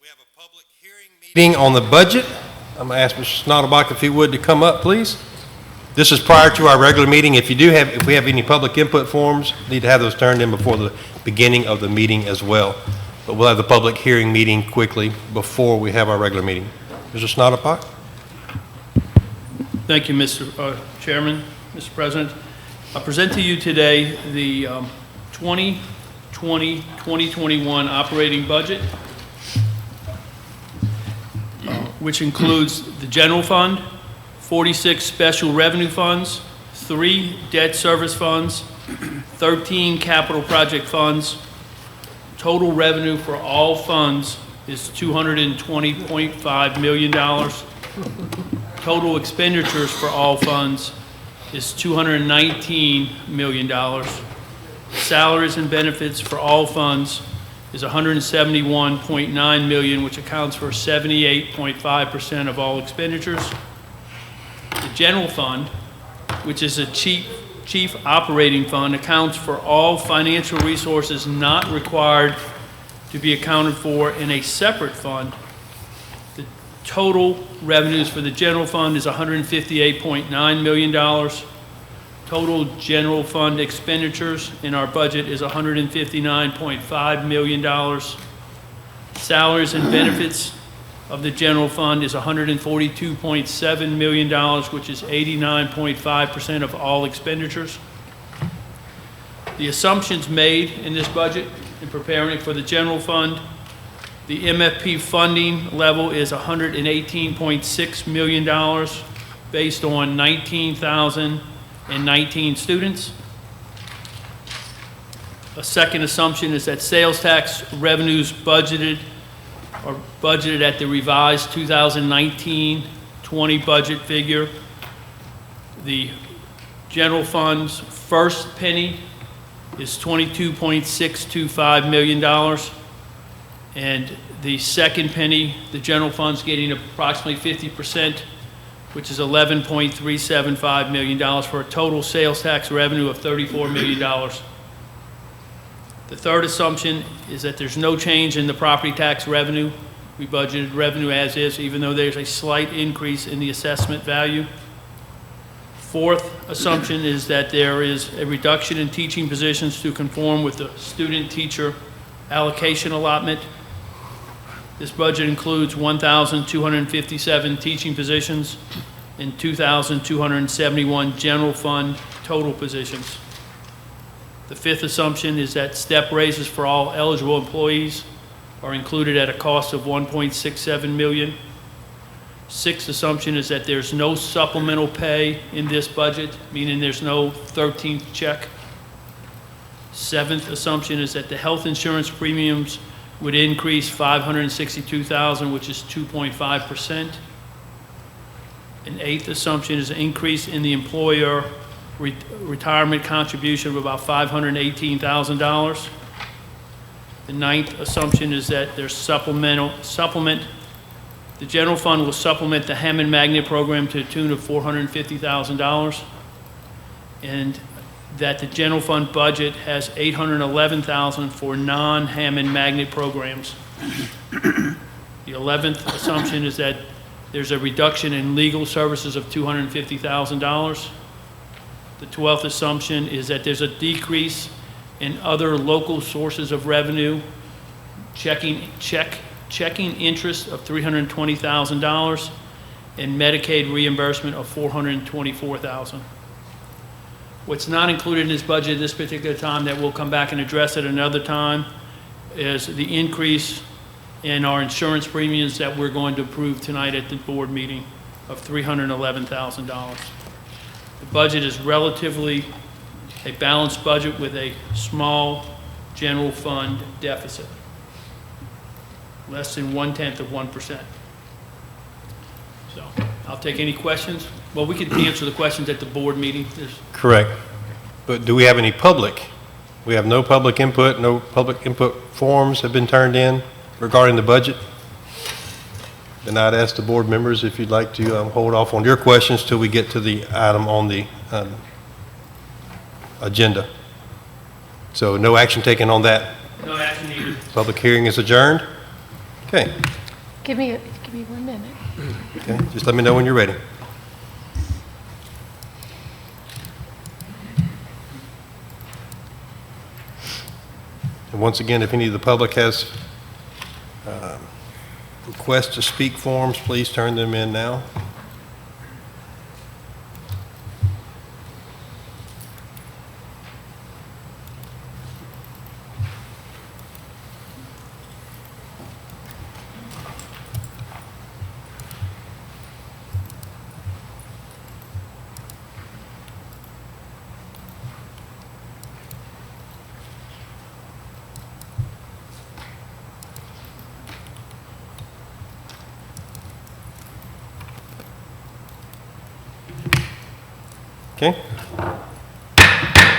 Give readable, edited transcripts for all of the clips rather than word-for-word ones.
We have a public hearing meeting on the budget. I'm going to ask Mr. Snoddelbach if he would to come up, please. This is prior to our regular meeting. If we have any public input forms, need to have those turned in before the beginning of the meeting as well. But we'll have the public hearing meeting quickly before we have our regular meeting. Mr. Snoddelbach? Thank you, Mr. Chairman, Mr. President. I present to you today the 2020-2021 operating budget, which includes the general fund, 46 special revenue funds, 3 debt service funds, 13 capital project funds. Total revenue for all funds is $220.5 million. Total expenditures for all funds is $219 million. Salaries and benefits for all funds is $171.9 million, which accounts for 78.5% of all expenditures. The general fund, which is a chief operating fund, accounts for all financial resources not required to be accounted for in a separate fund. The total revenues for the general fund is $158.9 million. Total general fund expenditures in our budget is $159.5 million. Salaries and benefits of the general fund is $142.7 million, which is 89.5% of all expenditures. The assumptions made in this budget in preparing it for the general fund, the MFP funding level is $118.6 million based on 19,019 students. A second assumption is that sales tax revenues budgeted at the revised 2019-20 budget figure. The general fund's first penny is $22.625 million. And the second penny, the general fund's getting approximately 50%, which is $11.375 million for a total sales tax revenue of $34 million. The third assumption is that there's no change in the property tax revenue. We budgeted revenue as is, even though there's a slight increase in the assessment value. Fourth assumption is that there is a reduction in teaching positions to conform with the student-teacher allocation allotment. This budget includes 1,257 teaching positions and 2,271 general fund total positions. The fifth assumption is that step raises for all eligible employees are included at a cost of $1.67 million. Sixth assumption is that there's no supplemental pay in this budget, meaning there's no 13th check. Seventh assumption is that the health insurance premiums would increase $562,000, which is 2.5%. An eighth assumption is an increase in the employer retirement contribution of about $518,000. The ninth assumption is that there's supplement. The general fund will supplement the Hammond Magnet program to the tune of $450,000, and that the general fund budget has $811,000 for non-Hammond Magnet programs. The 11th assumption is that there's a reduction in legal services of $250,000. The 12th assumption is that there's a decrease in other local sources of revenue, checking interest of $320,000, and Medicaid reimbursement of $424,000. What's not included in this budget at this particular time that we'll come back and address at another time is the increase in our insurance premiums that we're going to approve tonight at the board meeting of $311,000. The budget is relatively a balanced budget with a small general fund deficit, less than 0.1%. So I'll take any questions. Well, we could answer the questions at the board meeting. Correct. But do we have any public? We have no public input, no public input forms have been turned in regarding the budget. Then I'd ask the board members if you'd like to hold off on your questions till we get to the item on the agenda. So no action taken on that. No action needed. Public hearing is adjourned. Okay, Give me 1 minute. okay, just let me know when you're ready. And once again, if any of the public has requests to speak forms, please turn them in now. Okay.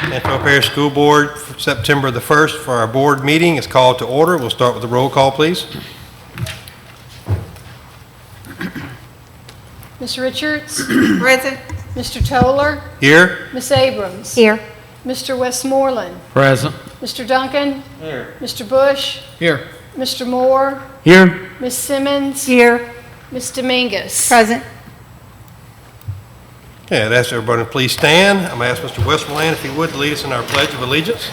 Antioch Parish School Board, for September the 1st, for our board meeting is called to order. We'll start with the roll call, please. Ms. Richards? Present. Mr. Toller? Here? Ms. Abrams? Here. Mr. Westmoreland? Present. Mr. Duncan? Here. Mr. Bush? Here. Mr. Moore? Here. Ms. Simmons? Here. Ms. Dominguez? Present. Okay, I'd ask everybody to please stand. I'm going to ask Mr. Westmoreland if he would lead us in our Pledge of Allegiance.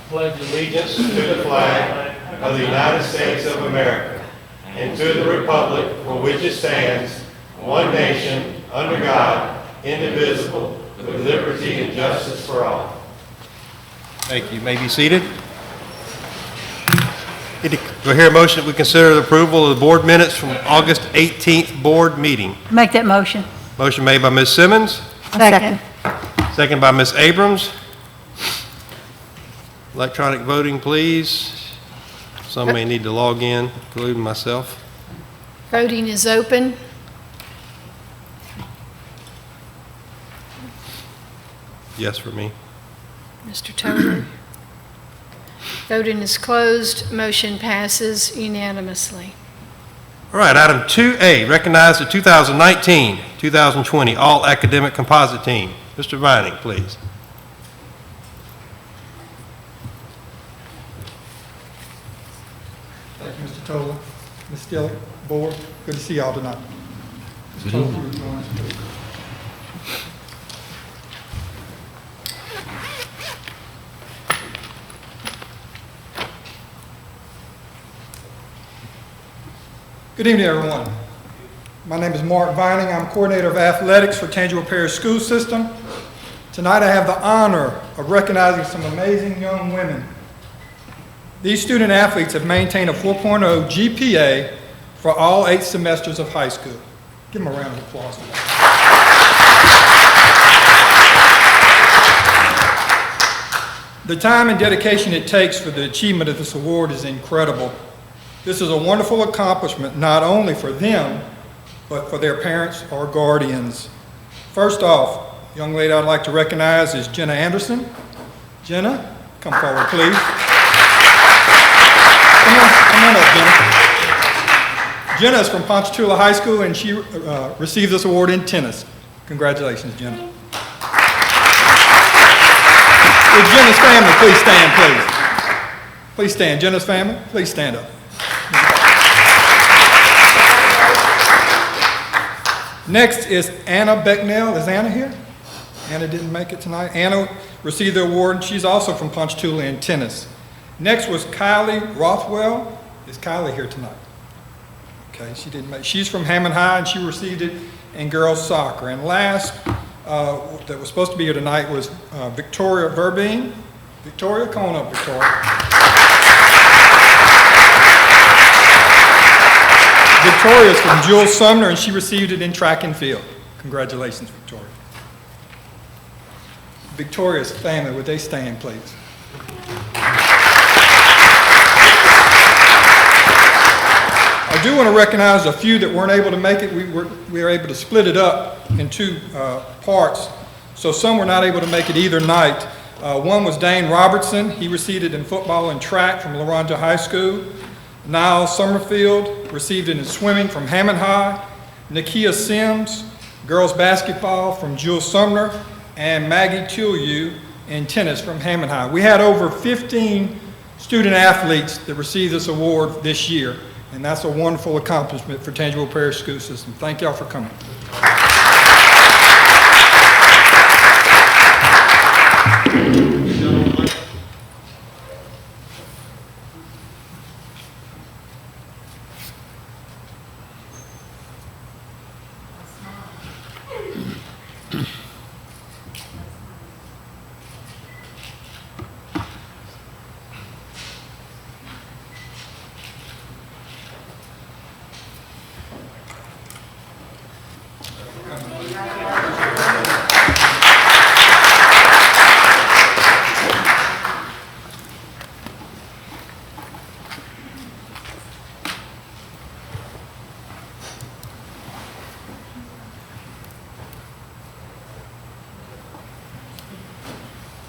Pledge allegiance to the flag of the United States of America and to the republic for which it stands, one nation, under God, indivisible, with liberty and justice for all. Thank you. You may be seated. Do I hear a motion that we consider the approval of the board minutes from August 18th board meeting? Make that motion. Motion made by Ms. Simmons, Second. second by Ms. Abrams. Electronic voting, please. Some may need to log in, including myself. Voting is open. Yes for me. Mr. Toller? Voting is closed. Motion passes unanimously. All right, item 2A, recognize the 2019-2020 All Academic Composite Team. Mr. Vining, please. Thank you, Mr. Toller, Ms. Stillett, Board. Good to see y'all tonight. Mr. Toller, you would join us, please. Good evening, everyone. My name is Mark Vining. I'm Coordinator of Athletics for Tangipahoa Parish School System. Tonight I have the honor of recognizing some amazing young women. These student athletes have maintained a 4.0 GPA for all 8 semesters of high school. Give them a round of applause for that. The time and dedication it takes for the achievement of this award is incredible. This is a wonderful accomplishment not only for them, but for their parents or guardians. First off, the young lady I'd like to recognize is Jenna Anderson. Jenna, come forward, please. Come on up, Jenna. Jenna is from Ponchatoula High School, and she received this award in tennis. Congratulations, Jenna. Would Jenna's family please stand, please? Please stand. Jenna's family, please stand up. Next is Anna Becknell. Is Anna here? Anna didn't make it tonight. Anna received the award, and she's also from Ponchatoula in tennis. Next was Kylie Rothwell. Is Kylie here tonight? Okay, she didn't make. She's from Hammond High, and she received it in girls soccer. And last, that was supposed to be here tonight was Victoria Verbeen. Victoria, come on up, Victoria. Victoria is from Jules Sumner, and she received it in track and field. Congratulations, Victoria. Victoria's family, would they stand, please? I do want to recognize a few that weren't able to make it. We were able to split it up in 2 parts, so some were not able to make it either night. One was Dane Robertson. He received it in football and track from Laranja High School. Niall Summerfield received it in swimming from Hammond High. Nakia Sims, girls basketball from Jules Sumner. And Maggie Tillieu in tennis from Hammond High. We had over 15 student athletes that receive this award this year. And that's a wonderful accomplishment for Tangipahoa Parish School System. Thank y'all for coming.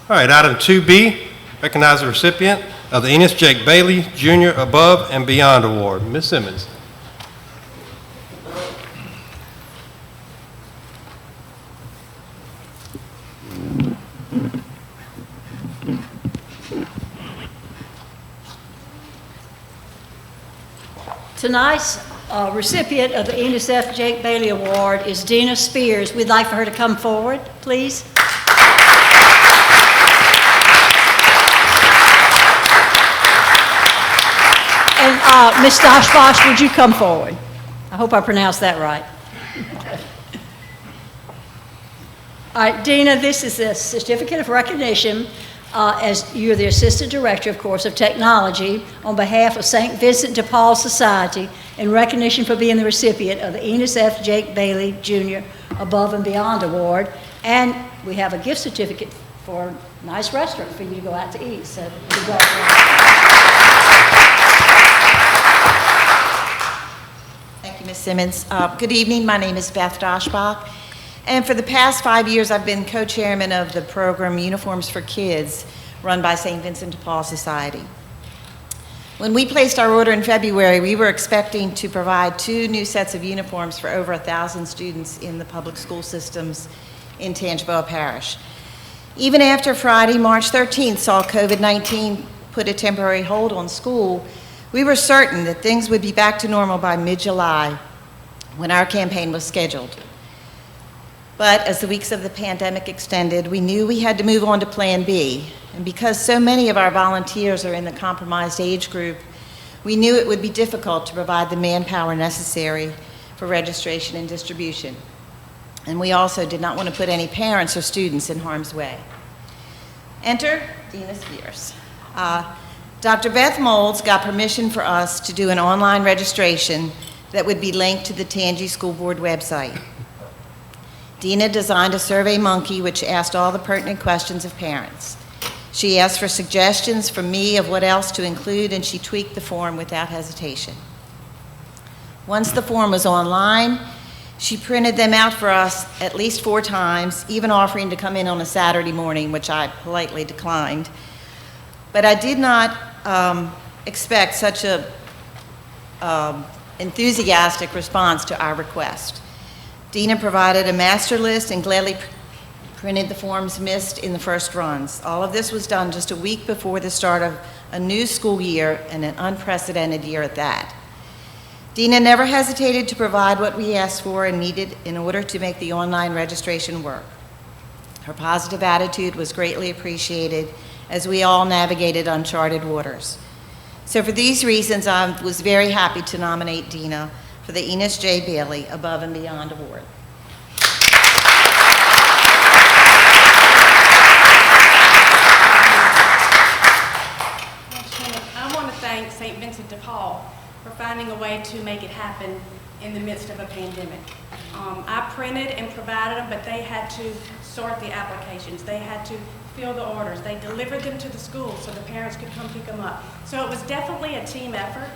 All right, item 2B, recognize the recipient of the Enos Jake Bailey Jr. Above and Beyond Award. Ms. Simmons. Tonight's recipient of the Enos F. Jake Bailey Award is Dina Spears. We'd like for her to come forward, please. And Ms. Doshbash, would you come forward? I hope I pronounced that right. All right, Dina, this is a certificate of recognition as you're the Assistant Director, of course, of Technology on behalf of St. Vincent de Paul Society in recognition for being the recipient of the Enos F. Jake Bailey Jr. Above and Beyond Award. And we have a gift certificate for a nice restaurant for you to go out to eat. So Thank you, Ms. Simmons. Good evening. My name is Beth Doshbach. And for the past 5 years, I've been co-chairman of the program Uniforms for Kids, run by St. Vincent de Paul Society. When we placed our order in February, we were expecting to provide 2 new sets of uniforms for over 1,000 students in the public school systems in Tangipahoa Parish. Even after Friday, March 13th, saw COVID-19 put a temporary hold on school, we were certain that things would be back to normal by mid-July when our campaign was scheduled. But as the weeks of the pandemic extended, we knew we had to move on to Plan B. And because so many of our volunteers are in the compromised age group, we knew it would be difficult to provide the manpower necessary for registration and distribution. And we also did not want to put any parents or students in harm's way. Enter Dina Spears. Dr. Beth Molds got permission for us to do an online registration that would be linked to the Tangi School Board website. Dina designed a survey monkey which asked all the pertinent questions of parents. She asked for suggestions from me of what else to include, and she tweaked the form without hesitation. Once the form was online, she printed them out for us at least 4 times, even offering to come in on a Saturday morning, which I politely declined. But I did not expect such a enthusiastic response to our request. Dina provided a master list and gladly printed the forms missed in the first runs. All of this was done just a week before the start of a new school year, and an unprecedented year at that. Dina never hesitated to provide what we asked for and needed in order to make the online registration work. Her positive attitude was greatly appreciated as we all navigated uncharted waters. So for these reasons, I was very happy to nominate Dina for the Enos J. Bailey Above and Beyond Award. I want to thank St. Vincent de Paul for finding a way to make it happen in the midst of a pandemic. I printed and provided them, but they had to sort the applications. They had to fill the orders. They delivered them to the school so the parents could come pick them up. So it was definitely a team effort.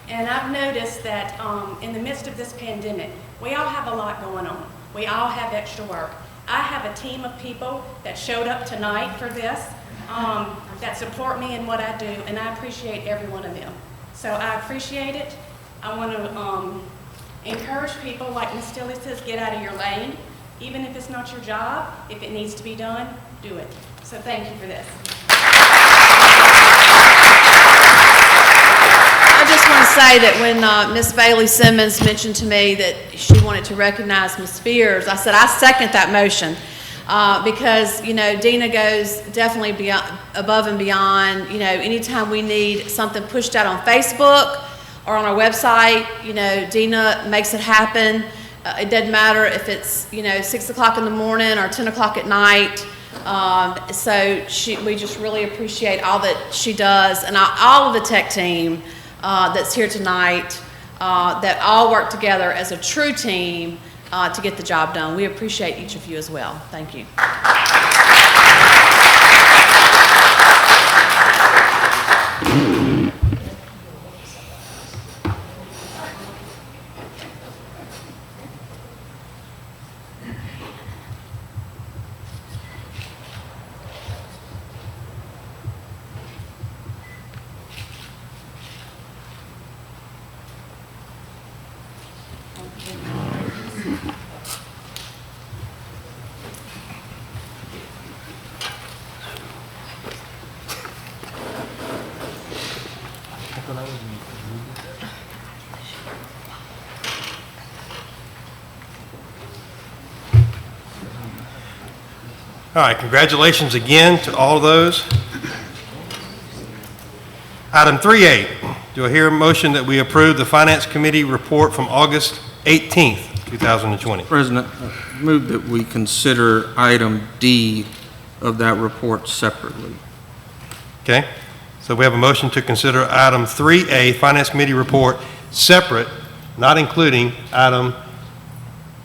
And I've noticed that in the midst of this pandemic, we all have a lot going on. We all have extra work. I have a team of people that showed up tonight for this, that support me in what I do, and I appreciate every one of them. So I appreciate it. I want to encourage people, like Ms. Stilley says, get out of your lane. Even if it's not your job, if it needs to be done, do it. So thank you for this. say that when Ms. Bailey Simmons mentioned to me that she wanted to recognize Ms. Spears, I said, I second that motion. Because, you know, Dina goes definitely beyond, above and beyond. You know, anytime we need something pushed out on Facebook or on our website, you know, Dina makes it happen. It doesn't matter if it's, you know, 6 o'clock in the morning or 10 o'clock at night. So we just really appreciate all that she does, and all of the tech team that's here tonight, that all work together as a true team to get the job done. We appreciate each of you as well. Thank you. All right, congratulations again to all of those. Item 3A, do I hear a motion that we approve the Finance Committee report from August 18th, 2020? President, move that we consider item D of that report separately. Okay, so we have a motion to consider item 3A, Finance Committee report, separate, not including item,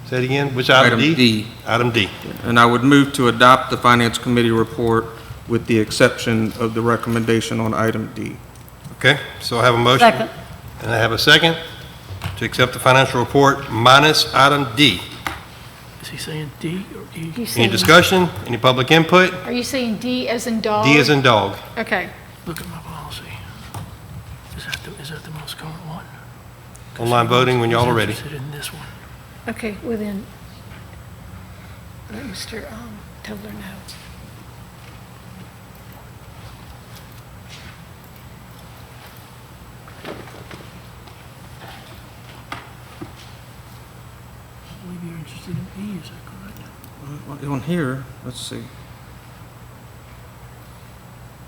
say it again, which item? Item D. Item D. And I would move to adopt the Finance Committee report with the exception of the recommendation on item D. Okay, so I have a motion. Second. And I have a second to accept the financial report minus item D. Is he saying D or E? You Any saying- discussion? Any public input? Are you saying D as in dog? D as in dog. Okay. Look at my policy. Is that the most current one? Online voting when y'all are ready. He's interested in this one. Okay, well then, let Mr. Tobler know. I believe you're interested in E, is that correct? On here, let's see.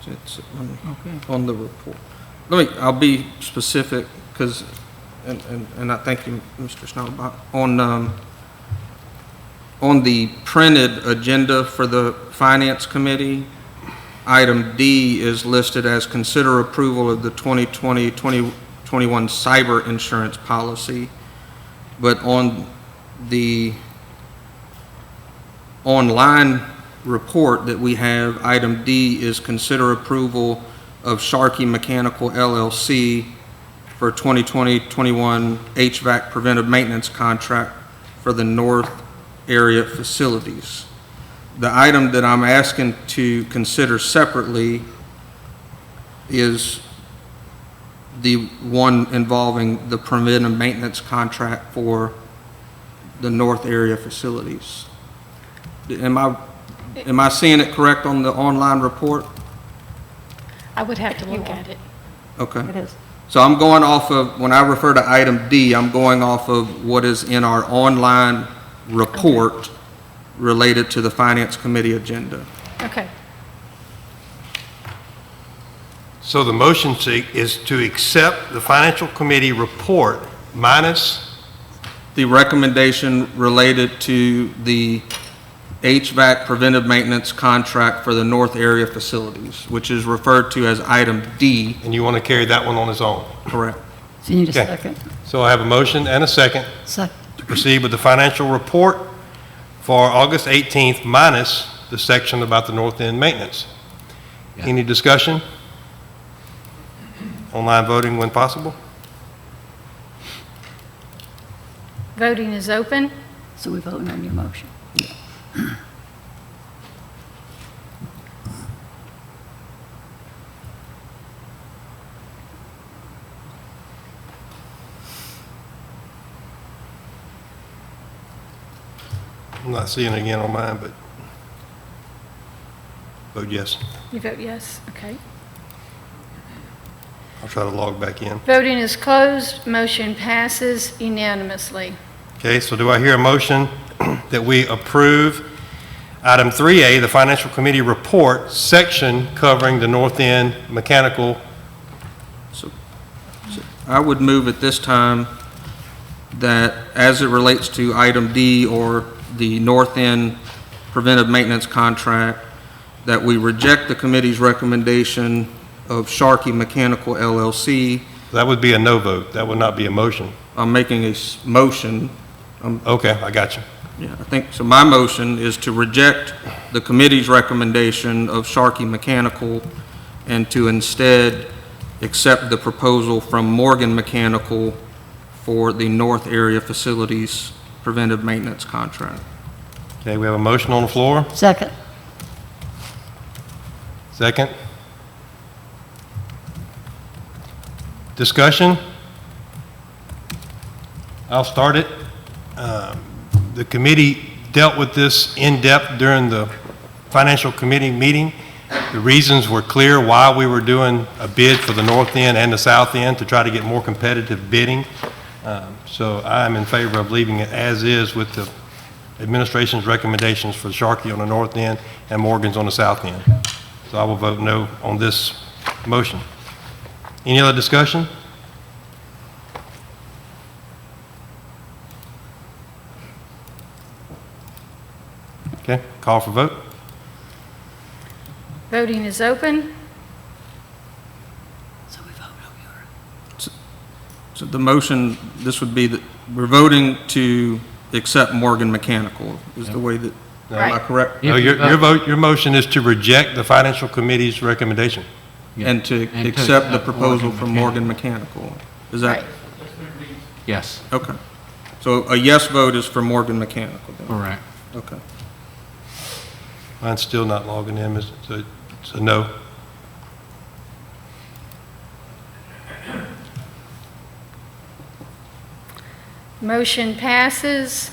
It's Okay. on the report. I'll be specific, because, and I thank you, Mr. Schnellbach. On the printed agenda for the Finance Committee, item D is listed as consider approval of the 2020-2021 cyber insurance policy. But on the online report that we have, item D is consider approval of Sharkey Mechanical LLC for 2020-21 HVAC preventive maintenance contract for the North area facilities. The item that I'm asking to consider separately is the one involving the preventive maintenance contract for the North area facilities. Am I seeing it correct on the online report? I would have to look at it. Okay. It is. So I'm going off of, when I refer to item D, I'm going off of what is in our online report related to the Finance Committee agenda. Okay. So the motion is to accept the Financial Committee report minus, The recommendation related to the HVAC preventive maintenance contract for the North area facilities, which is referred to as item D. and you want to carry that one on its own. Correct. So you need a Okay. second. So I have a motion and a second Second. to proceed with the financial report for August 18th minus the section about the North End maintenance. Any discussion? Online voting when possible? Voting is open. So we're voting on your motion. I'm not seeing it again on mine, but vote yes. You vote yes, okay. I'll try to log back in. Voting is closed. Motion passes unanimously. Okay, so do I hear a motion that we approve item 3A, the Financial Committee Report, section covering the North End Mechanical? I would move at this time that as it relates to item D, or the North End Preventive Maintenance Contract, that we reject the committee's recommendation of Sharkey Mechanical LLC. That would be a no vote. That would not be a motion. I'm making a motion. Okay, I got you. Yeah, I think, so my motion is to reject the committee's recommendation of Sharkey Mechanical and to instead accept the proposal from Morgan Mechanical for the North Area Facilities Preventive Maintenance Contract. Okay, we have a motion on the floor. Second. Second. Discussion? I'll start it. The committee dealt with this in depth during the financial committee meeting. The reasons were clear why we were doing a bid for the north end and the south end to try to get more competitive bidding. So I'm in favor of leaving it as is with the administration's recommendations for Sharkey on the north end and Morgan's on the south end. So I will vote no on this motion. Any other discussion? Okay, call for vote. Voting is open. So the motion, this would be that we're voting to accept Morgan Mechanical, is the way that, am I correct? No, your motion is to reject the financial committee's recommendation. And to accept the proposal from Morgan Mechanical. Is that? Right. Yes, Okay. So a yes vote is for Morgan Mechanical then? correct. Okay. Mine's still not logging in, so it's a no. Motion passes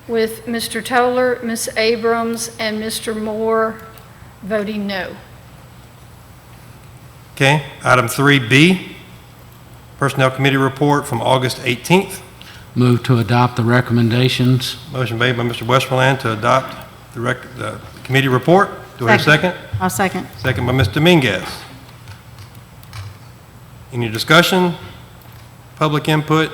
with Mr. Toller, Ms. Abrams, and Mr. Moore voting no. Okay, item 3B, Personnel Committee Report from August 18th. Move to adopt the recommendations. Motion made by Mr. Westmoreland to adopt the committee report. Do I have a second? I'll second. Second by Ms. Dominguez. Any discussion? Public input?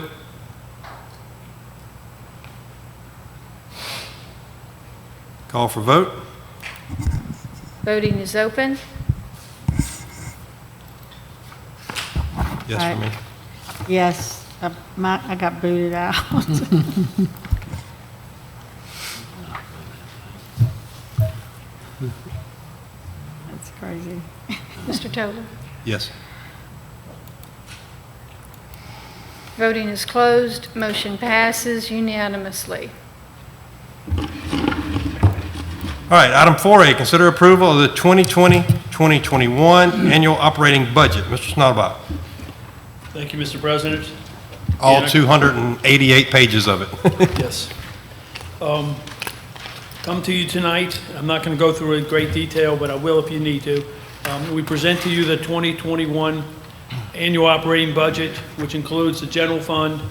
Call for vote. Voting is open. Yes for me. Yes, I got booted out. That's crazy. Mr. Toller. Yes. Voting is closed. Motion passes unanimously. All right, item 4A, consider approval of the 2020-2021 annual operating budget. Mr. Schnatterbach, Thank you, Mr. President. all Yeah. 288 pages of it. Yes. Come to you tonight, I'm not going to go through it in great detail, but I will if you need to. We present to you the 2021 annual operating budget, which includes the general fund,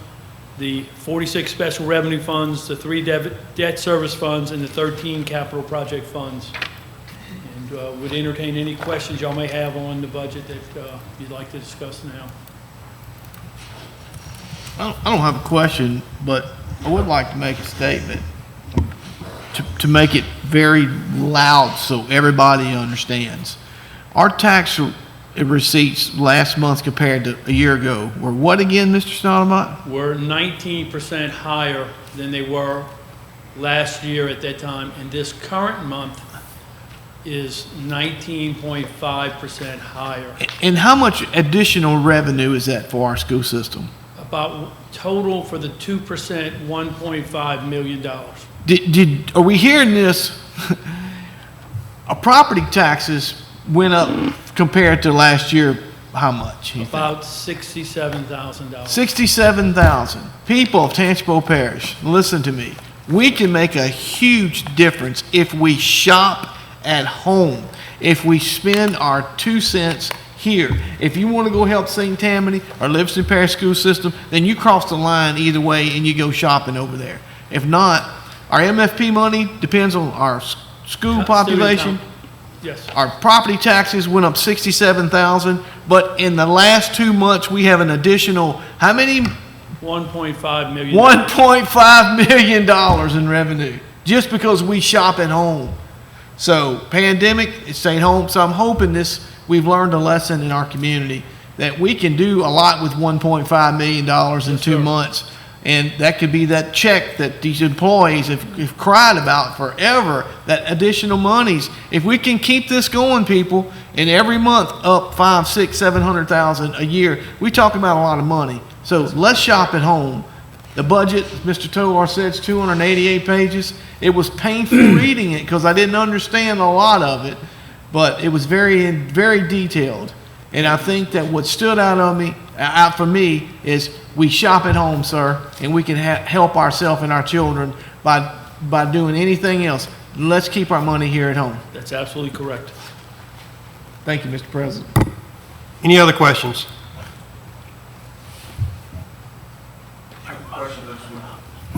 the 46 special revenue funds, the 3 debt service funds, and the 13 capital project funds. And would entertain any questions y'all may have on the budget that you'd like to discuss now. I don't have a question, but I would like to make a statement to make it very loud so everybody understands. Our tax receipts last month compared to a year ago were what again, Mr. Schnatterbach? We're 19% higher than they were last year at that time, and this current month is 19.5% higher. And how much additional revenue is that for our school system? About total for the 2%, $1.5 million. Are we hearing this? Our property taxes went up compared to last year, how much? you think? About $67,000. 67,000 people of Tangipahoa Parish, listen to me. We can make a huge difference if we shop at home, if we spend our 2 cents here. If you want to go help St. Tammany or Livingston Parish School System, then you cross the line either way and you go shopping over there. If not, our MFP money depends on our school population. Yes. Our property taxes went up 67,000, but in the last 2 months, we have an additional, how many? $1.5 million. $1.5 million in revenue, just because we shop at home. So pandemic, it's staying home, so I'm hoping we've learned a lesson in our community that we can do a lot with $1.5 million in 2 months. And that could be that check that these employees have cried about forever, that additional monies. If we can keep this going, people, and every month up 5, 6, 700,000 a year, we talk about a lot of money. So let's shop at home. The budget, Mr. Tolar said, is 288 pages. It was painful reading it because I didn't understand a lot of it, but it was very, very detailed. And I think that what stood out for me is we shop at home, sir, and we can help ourselves and our children by doing anything else. Let's keep our money here at home. That's absolutely correct. Thank you, Mr. President. Any other questions?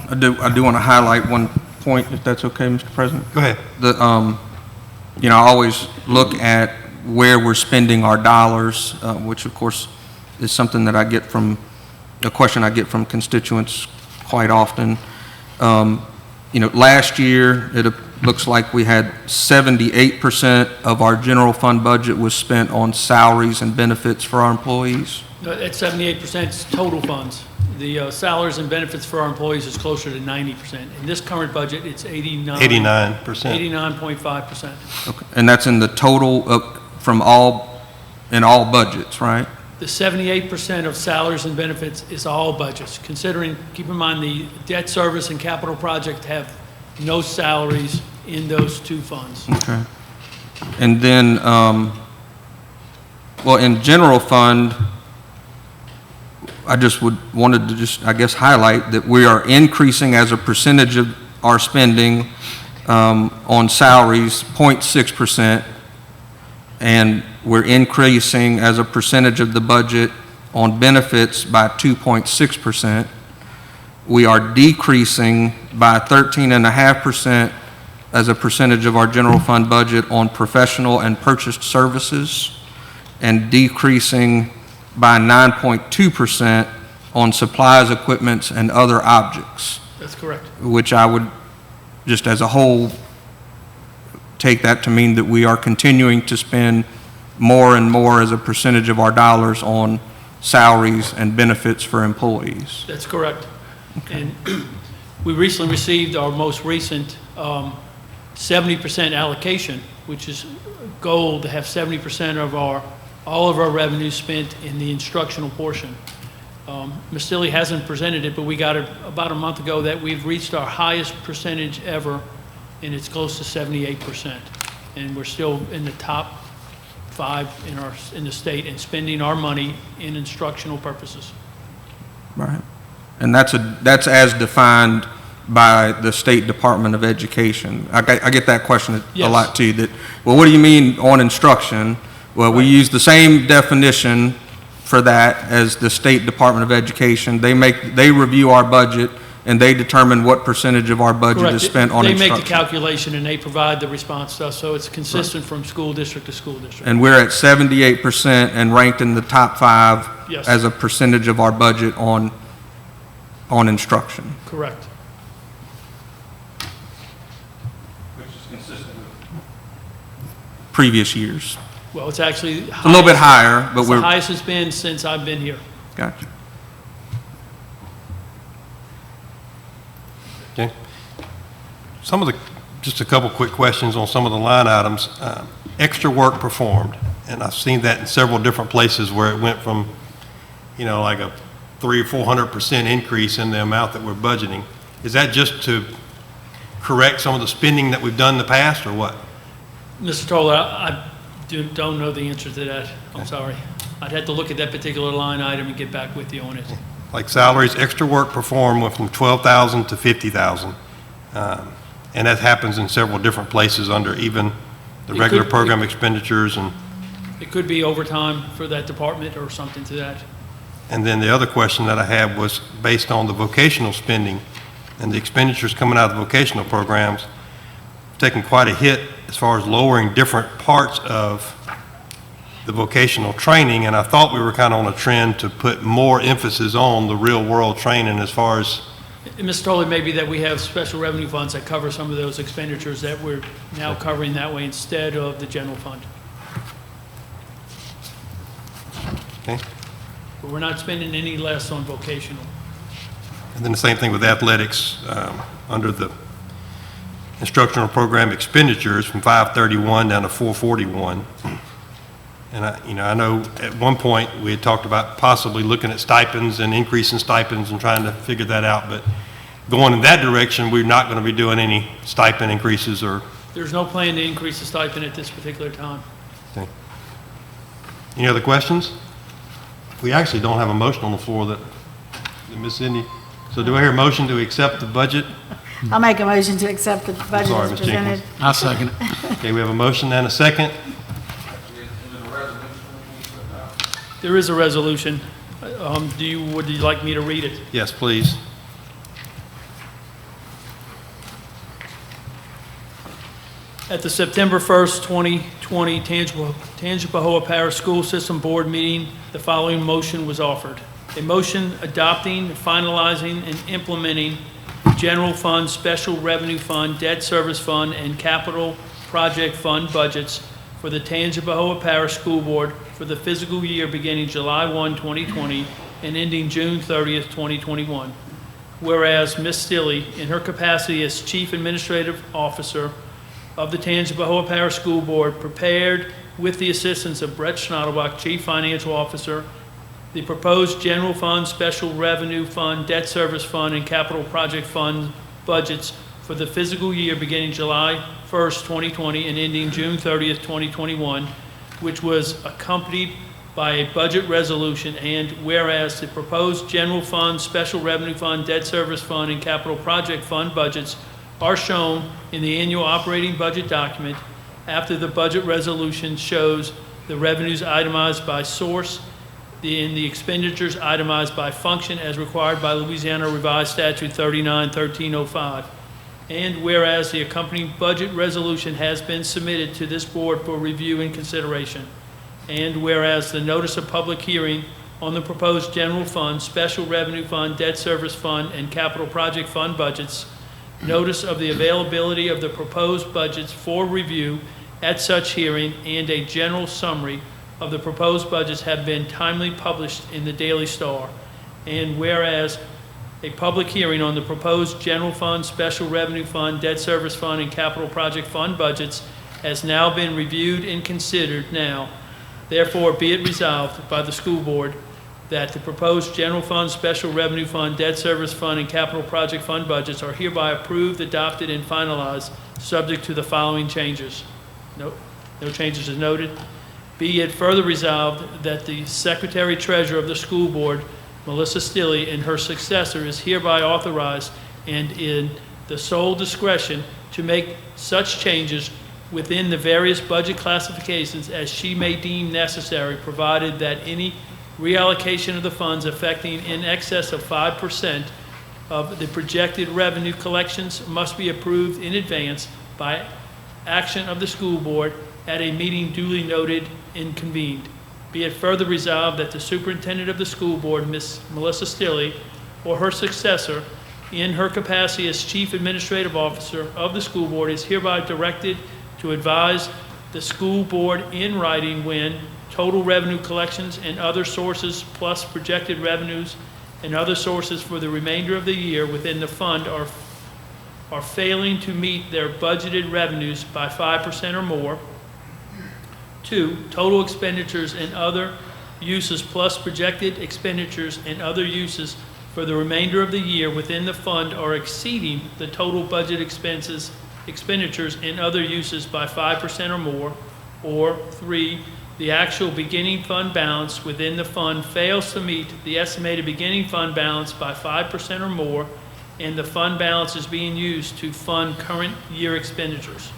I do want to highlight one point, if that's okay, Mr. President. Go ahead. I always look at where we're spending our dollars, which of course is something that a question I get from constituents quite often. Last year, it looks like we had 78% of our general fund budget was spent on salaries and benefits for our employees. At 78% is total funds. The salaries and benefits for our employees is closer to 90%. In this current budget, it's 89%. 89.5%. Okay. And that's in the total in all budgets, right? The 78% of salaries and benefits is all budgets, keep in mind the debt service and capital project have no salaries in those two funds. Okay. And then, in general fund, I just wanted to highlight that we are increasing as a percentage of our spending on salaries 0.6%, and we're increasing as a percentage of the budget on benefits by 2.6%. We are decreasing by 13.5% as a percentage of our general fund budget on professional and purchased services, and decreasing by 9.2% on supplies, equipments, and other objects. That's correct. Which I would, just as a whole, take that to mean that we are continuing to spend more and more as a percentage of our dollars on salaries and benefits for employees. That's correct. Okay. And we recently received our most recent 70% allocation, which is a goal to have 70% of all of our revenue spent in the instructional portion. Ms. Stilley hasn't presented it, but we got it about a month ago that we've reached our highest percentage ever, and it's close to 78%. And we're still in the top 5 in the state and spending our money in instructional purposes. Right. And that's as defined by the State Department of Education. I get that question a lot too, that, well, what do you mean on instruction? Well, we use the same definition for that as the State Department of Education. They review our budget and they determine what percentage of our budget is spent on instruction. They make the calculation and they provide the response to us, so it's consistent from school district to school district. And we're at 78% and ranked in the top 5 Yes. as a percentage of our budget on instruction. Correct. Which is consistent with previous years. Well, it's actually A little bit higher, but it's we're... the highest it's been since I've been here. Gotcha. Okay. Just a couple quick questions on some of the line items. Extra work performed, and I've seen that in several different places where it went from, like a 300 or 400% increase in the amount that we're budgeting. Is that just to correct some of the spending that we've done in the past, or what? Mr. Toller, I don't know the answer to that. I'm sorry. I'd have to look at that particular line item and get back with you on it. Like salaries, extra work performed went from 12,000 to 50,000. And that happens in several different places under even the regular program expenditures and It could be overtime for that department or something to that. And then the other question that I had was based on the vocational spending and the expenditures coming out of the vocational programs, taking quite a hit as far as lowering different parts of the vocational training, and I thought we were kind of on a trend to put more emphasis on the real-world training as far as, And Mr. Tolley, maybe that we have special revenue funds that cover some of those expenditures that we're now covering that way instead of the general fund. okay? But we're not spending any less on vocational. And then the same thing with athletics, under the instructional program expenditures from 531 down to 441. And I know at one point we had talked about possibly looking at stipends and increasing stipends and trying to figure that out, but going in that direction, we're not going to be doing any stipend increases or, There's no plan to increase the stipend at this particular time. okay. Any other questions? We actually don't have a motion on the floor that Ms. Cindy, so do I hear a motion to accept the budget? I'll make a motion to accept the budget sorry, as Ms. presented. Jenkins. I'll second it. Okay, we have a motion and a second. There is a resolution. Would you like me to read it? Yes, please. At the September 1st, 2020 Tangipahoa Parish School System Board meeting, the following motion was offered. A motion adopting, finalizing, and implementing general fund, special revenue fund, debt service fund, and capital project fund budgets for the Tangipahoa Parish School Board for the fiscal year beginning July 1, 2020, and ending June 30th, 2021. Whereas Ms. Stilley, in her capacity as Chief Administrative Officer of the Tangipahoa Parish School Board, prepared, with the assistance of Brett Schnottebach, Chief Financial Officer, the proposed general fund, special revenue fund, debt service fund, and capital project fund budgets for the fiscal year beginning July 1st, 2020, and ending June 30th, 2021, which was accompanied by a budget resolution, and whereas the proposed general fund, special revenue fund, debt service fund, and capital project fund budgets are shown in the annual operating budget document after the budget resolution shows the revenues itemized by source and the expenditures itemized by function as required by Louisiana Revised Statute 39-1305. And whereas the accompanying budget resolution has been submitted to this board for review and consideration. And whereas the notice of public hearing on the proposed general fund, special revenue fund, debt service fund, and capital project fund budgets, notice of the availability of the proposed budgets for review at such hearing, and a general summary of the proposed budgets have been timely published in the Daily Star. And whereas a public hearing on the proposed general fund, special revenue fund, debt service fund, and capital project fund budgets has now been reviewed and considered now, therefore be it resolved by the school board that the proposed general fund, special revenue fund, debt service fund, and capital project fund budgets are hereby approved, adopted, and finalized, subject to the following changes. No changes is noted. Be it further resolved that the Secretary Treasurer of the school board, Melissa Stilley, and her successor is hereby authorized and in the sole discretion to make such changes within the various budget classifications as she may deem necessary, provided that any reallocation of the funds affecting in excess of 5% of the projected revenue collections must be approved in advance by action of the school board at a meeting duly noted and convened. Be it further resolved that the superintendent of the school board, Ms. Melissa Stilley, or her successor, in her capacity as Chief Administrative Officer of the school board, is hereby directed to advise the school board in writing when total revenue collections and other sources plus projected revenues and other sources for the remainder of the year within the fund are failing to meet their budgeted revenues by 5% or more. 2, total expenditures and other uses plus projected expenditures and other uses for the remainder of the year within the fund are exceeding the total budget expenditures and other uses by 5% or more. Or 3, the actual beginning fund balance within the fund fails to meet the estimated beginning fund balance by 5% or more, and the fund balance is being used to fund current year expenditures.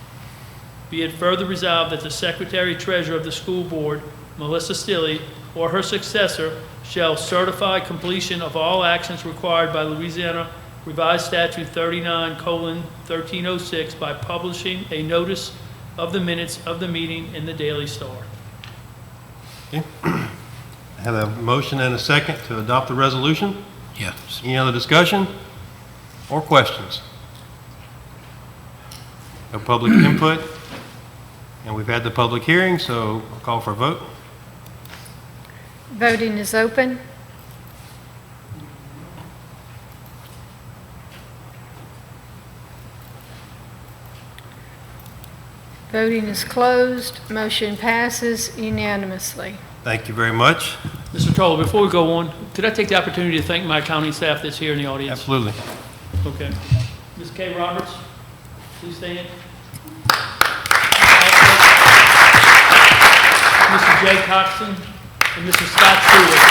Be it further resolved that the Secretary-Treasurer of the School Board, Melissa Stilley, or her successor, shall certify completion of all actions required by Louisiana Revised Statute 39:1306 by publishing a notice of the minutes of the meeting in the Daily Star. Okay. I have a motion and a second to adopt the resolution. Yes. Any other discussion or questions? No public input, and we've had the public hearing, so I'll call for a vote. Voting is open. Voting is closed. Motion passes unanimously. Thank you very much. Mr. Toller, before we go on, could I take the opportunity to thank my accounting staff that's here in the audience? Absolutely. Okay. Ms. Kay Roberts, please stand. Mr. Jay Coxon and Mr. Scott Stewart.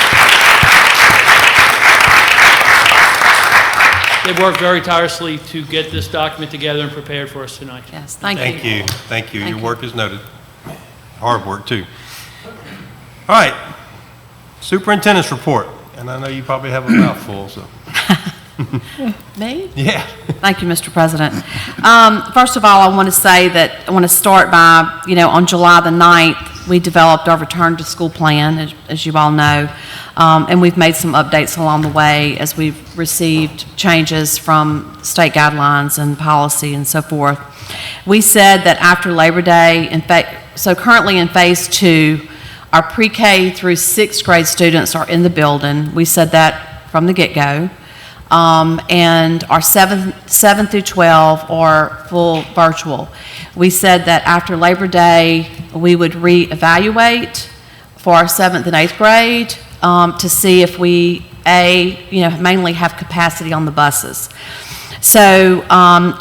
They've worked very tirelessly to get this document together and prepared for us tonight. Yes, thank you. Thank you. Thank you. Thank Your you. work is noted. Hard work, too. All right. Superintendent's report. And I know you probably have a mouthful, so. Me? Yeah. Thank you, Mr. President. First of all, I want to say that I want to start by, on July the 9th, we developed our return to school plan, as you all know, and we've made some updates along the way as we've received changes from state guidelines and policy and so forth. We said that after Labor Day, so currently in Phase 2, our pre-K through 6th grade students are in the building. We said that from the get-go. And our 7 through 12 are full virtual. We said that after Labor Day, we would reevaluate for our 7th and 8th grade to see if we, mainly have capacity on the buses. So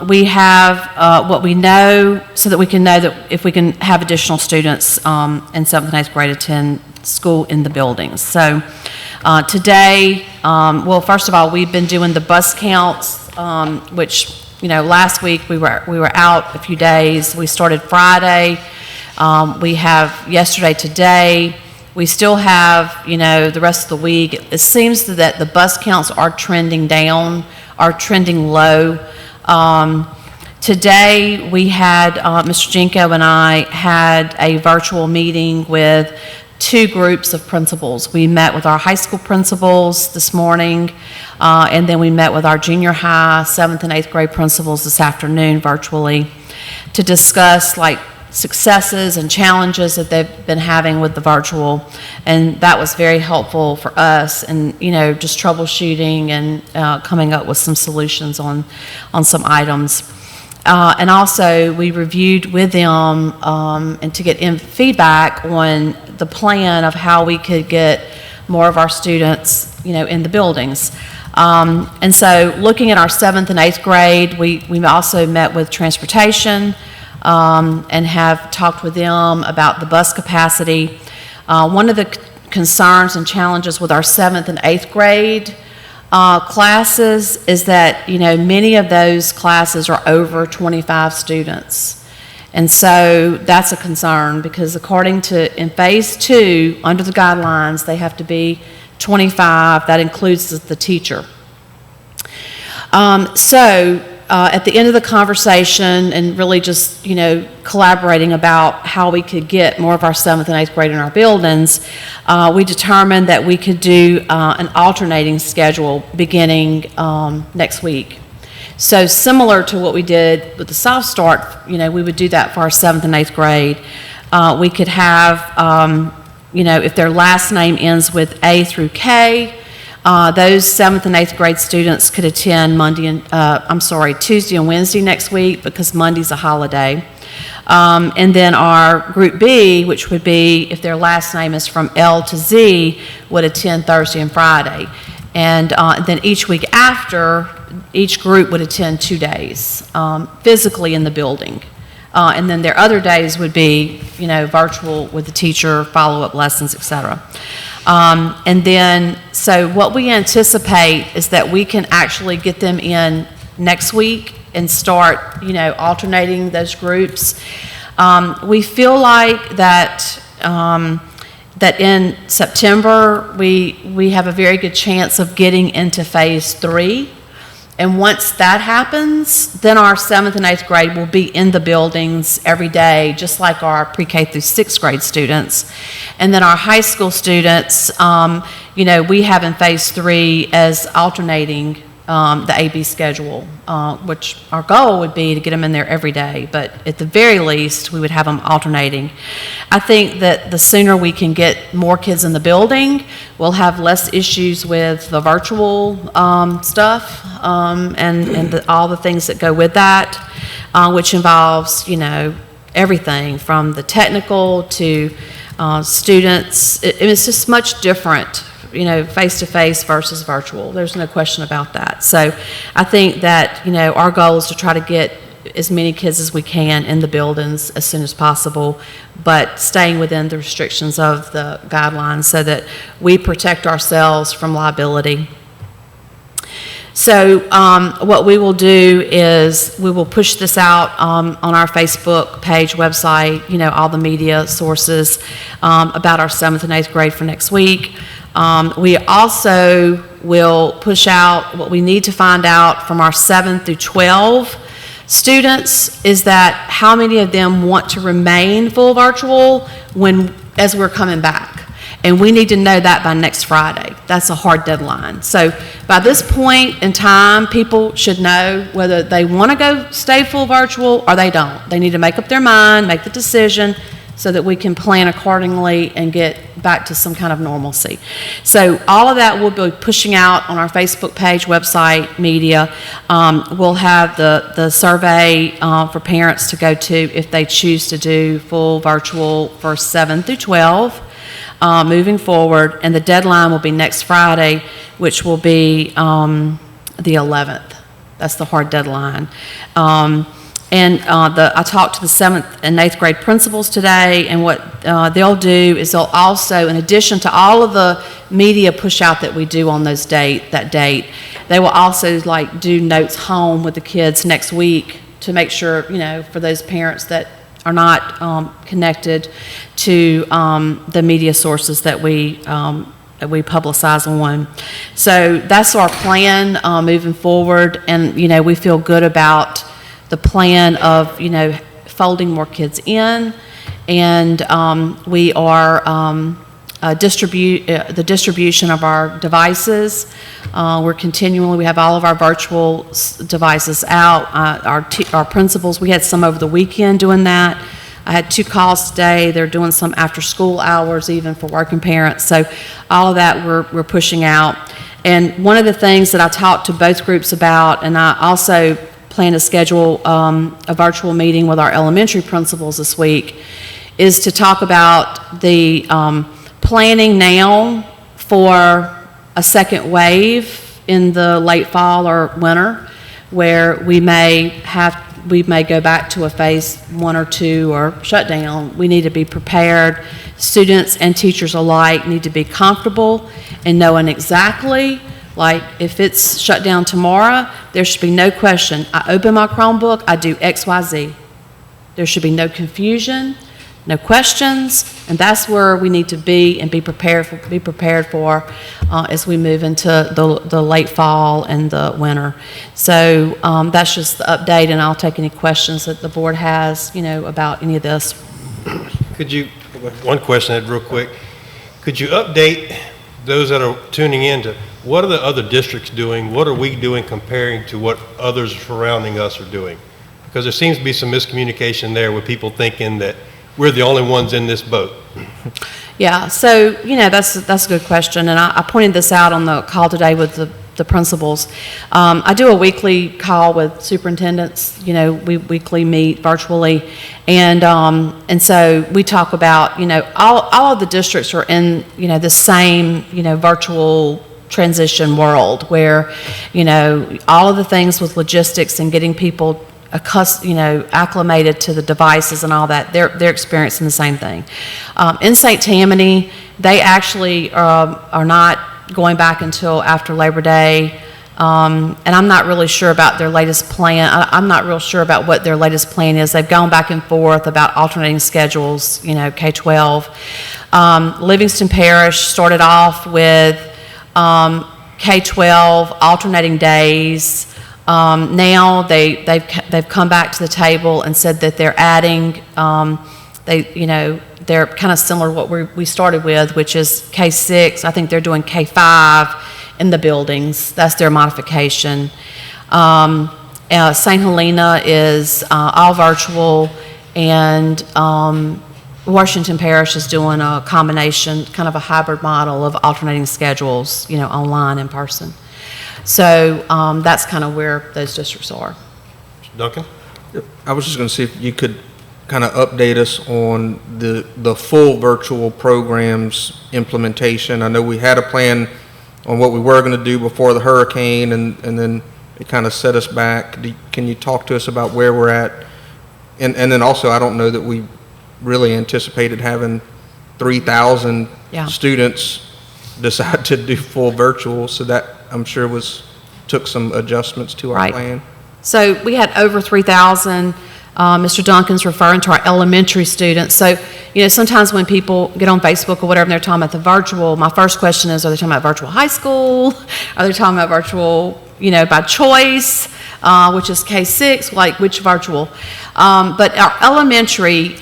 we have what we know so that we can know that if we can have additional students in 7th and 8th grade attend school in the buildings. So today, first of all, we've been doing the bus counts, which, last week we were out a few days. We started Friday. We have yesterday, today. We still have, the rest of the week. It seems that the bus counts are trending down, are trending low. Today, we had, Mr. Jinko and I had a virtual meeting with 2 groups of principals. We met with our high school principals this morning, and then we met with our junior high, 7th and 8th grade principals this afternoon virtually to discuss successes and challenges that they've been having with the virtual, and that was very helpful for us and just troubleshooting and coming up with some solutions on some items. And also we reviewed with them and to get feedback on the plan of how we could get more of our students in the buildings. And so looking at our 7th and 8th grade, we also met with transportation and have talked with them about the bus capacity. One of the concerns and challenges with our 7th and 8th grade classes is that, many of those classes are over 25 students. And so that's a concern because according to, in Phase 2, under the guidelines, they have to be 25. That includes the teacher. At the end of the conversation and really just, collaborating about how we could get more of our 7th and 8th grade in our buildings, we determined that we could do an alternating schedule beginning next week. So similar to what we did with the Soft Start, we would do that for our 7th and 8th grade. We could have, if their last name ends with A through K, those 7th and 8th grade students could attend Tuesday and Wednesday next week because Monday's a holiday. And then our Group B, which would be if their last name is from L to Z, would attend Thursday and Friday. And then each week after, each group would attend 2 days physically in the building. And then their other days would be, virtual with the teacher, follow-up lessons, et cetera. And then, so what we anticipate is that we can actually get them in next week and start, alternating those groups. We feel like that, that in September, we have a very good chance of getting into phase 3. And once that happens, then our 7th and 8th grade will be in the buildings every day, just like our pre-K through 6th grade students. And then our high school students, we have in phase 3 as alternating the AB schedule, which our goal would be to get them in there every day, but at the very least, we would have them alternating. I think that the sooner we can get more kids in the building, we'll have less issues with the virtual stuff and all the things that go with that, which involves, everything from the technical to students. It's just much different, face-to-face versus virtual. There's no question about that. So I think that, our goal is to try to get as many kids as we can in the buildings as soon as possible, but staying within the restrictions of the guidelines so that we protect ourselves from liability. So what we will do is we will push this out on our Facebook page, website, all the media sources about our 7th and 8th grade for next week. We also will push out what we need to find out from our 7 through 12 students is that how many of them want to remain full virtual as we're coming back. And we need to know that by next Friday. That's a hard deadline. So by this point in time, people should know whether they want to stay full virtual or they don't. They need to make up their mind, make the decision, so that we can plan accordingly and get back to some kind of normalcy. So all of that we'll be pushing out on our Facebook page, website, media. We'll have the survey for parents to go to if they choose to do full virtual for 7 through 12 moving forward. And the deadline will be next Friday, which will be the 11th. That's the hard deadline. I talked to the 7th and 8th grade principals today, and what they'll do is they'll also, in addition to all of the media push out that we do on that date, they will also do notes home with the kids next week to make sure, for those parents that are not connected to the media sources that we publicize on. So that's our plan moving forward, and we feel good about the plan of, folding more kids in, and we are the distribution of our devices. We have all of our virtual devices out. Our principals, we had some over the weekend doing that. I had 2 calls today. They're doing some after school hours even for working parents. So all of that we're pushing out. And one of the things that I talked to both groups about, and I also plan to schedule a virtual meeting with our elementary principals this week, is to talk about the planning now for a second wave in the late fall or winter, where we may go back to a phase 1 or 2 or shutdown. We need to be prepared. Students and teachers alike need to be comfortable in knowing exactly, if it's shut down tomorrow, there should be no question. I open my Chromebook, I do X, Y, Z. There should be no confusion, no questions, and that's where we need to be and be prepared for as we move into the late fall and the winter. So that's just the update, and I'll take any questions that the board has, about any of this. One question real quick. Could you update those that are tuning in to what are the other districts doing? What are we doing comparing to what others surrounding us are doing? Because there seems to be some miscommunication there with people thinking that we're the only ones in this boat. Yeah, so, that's a good question, and I pointed this out on the call today with the principals. I do a weekly call with superintendents. We weekly meet virtually, and so we talk about, all of the districts are in, the same, virtual transition world where, all of the things with logistics and getting people acclimated to the devices and all that, they're experiencing the same thing. In St. Tammany, they actually are not going back until after Labor Day, And I'm not really sure about their latest plan. I'm not real sure about what their latest plan is. They've gone back and forth about alternating schedules, K-12. Livingston Parish started off with K-12 alternating days. Now they've come back to the table and said that they're adding, they're kind of similar to what we started with, which is K-6. I think they're doing K-5 in the buildings. That's their modification. St. Helena is all virtual, and Washington Parish is doing a combination, kind of a hybrid model of alternating schedules, online and in person. So that's kind of where those districts are. Duncan? I was just going to see if you could kind of update us on the full virtual programs implementation. I know we had a plan on what we were going to do before the hurricane, and then it kind of set us back. Can you talk to us about where we're at? And then also, I don't know that we really anticipated having 3,000 students decide to do full virtual, so that I'm sure took some adjustments to our plan. So we had over 3,000. Mr. Duncan's referring to our elementary students. So, sometimes when people get on Facebook or whatever and they're talking about the virtual, my first question is, are they talking about virtual high school? Are they talking about virtual, by choice, which is K-6, like which virtual? But our elementary,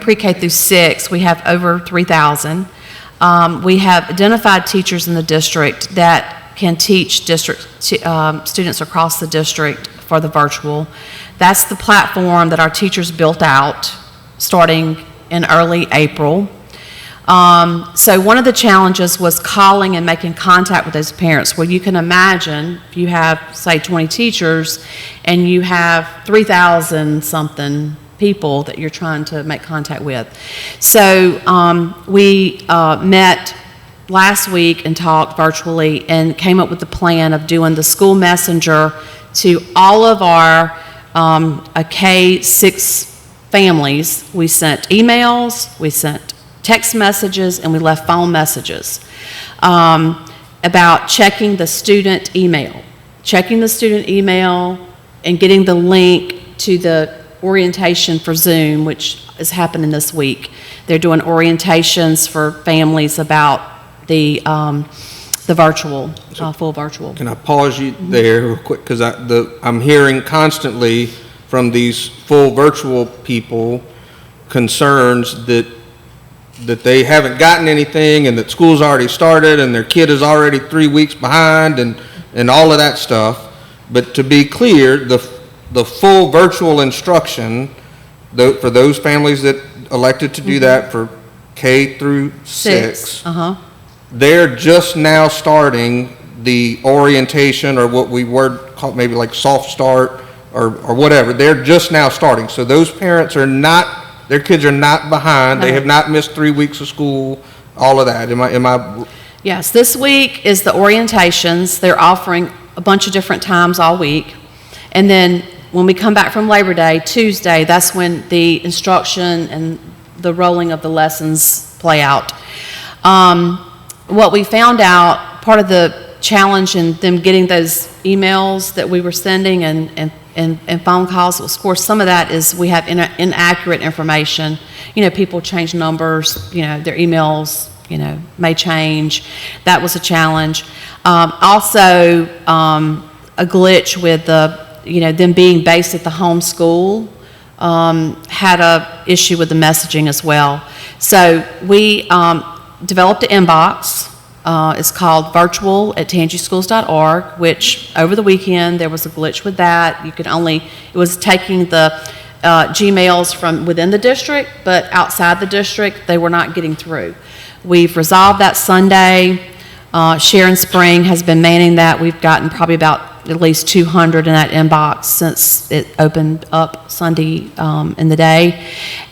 pre-K through 6, we have over 3,000. We have identified teachers in the district that can teach students across the district for the virtual. That's the platform that our teachers built out starting in early April. So one of the challenges was calling and making contact with those parents. Well, you can imagine if you have, say, 20 teachers and you have 3,000 something people that you're trying to make contact with. So we met last week and talked virtually and came up with the plan of doing the school messenger to all of our K-6 families. We sent emails, we sent text messages, and we left phone messages about checking the student email and getting the link to the orientation for Zoom, which is happening this week. They're doing orientations for families about the virtual, full virtual. Can I pause you there real quick? Because I'm hearing constantly from these full virtual people concerns that they haven't gotten anything and that school's already started and their kid is already 3 weeks behind and all of that stuff. But to be clear, the full virtual instruction, for those families that elected to do that for K through 6, they're just now starting the orientation, or what we call maybe like soft start or whatever. They're just now starting. So those parents their kids are not behind. They have not missed 3 weeks of school, all of that. Am I? Yes, this week is the orientations. They're offering a bunch of different times all week. And then when we come back from Labor Day, Tuesday, that's when the instruction and the rolling of the lessons play out. What we found out, part of the challenge in them getting those emails that we were sending and phone calls, of course, some of that is we have inaccurate information. People change numbers, their emails, may change. That was a challenge. Also, a glitch with them being based at the home school had a issue with the messaging as well. So we developed an inbox. It's called virtual@tangischools.org, which over the weekend there was a glitch with that. It was taking the Gmails from within the district, but outside the district, they were not getting through. We've resolved that Sunday. Sharon Spring has been manning that. We've gotten probably about at least 200 in that inbox since it opened up Sunday in the day,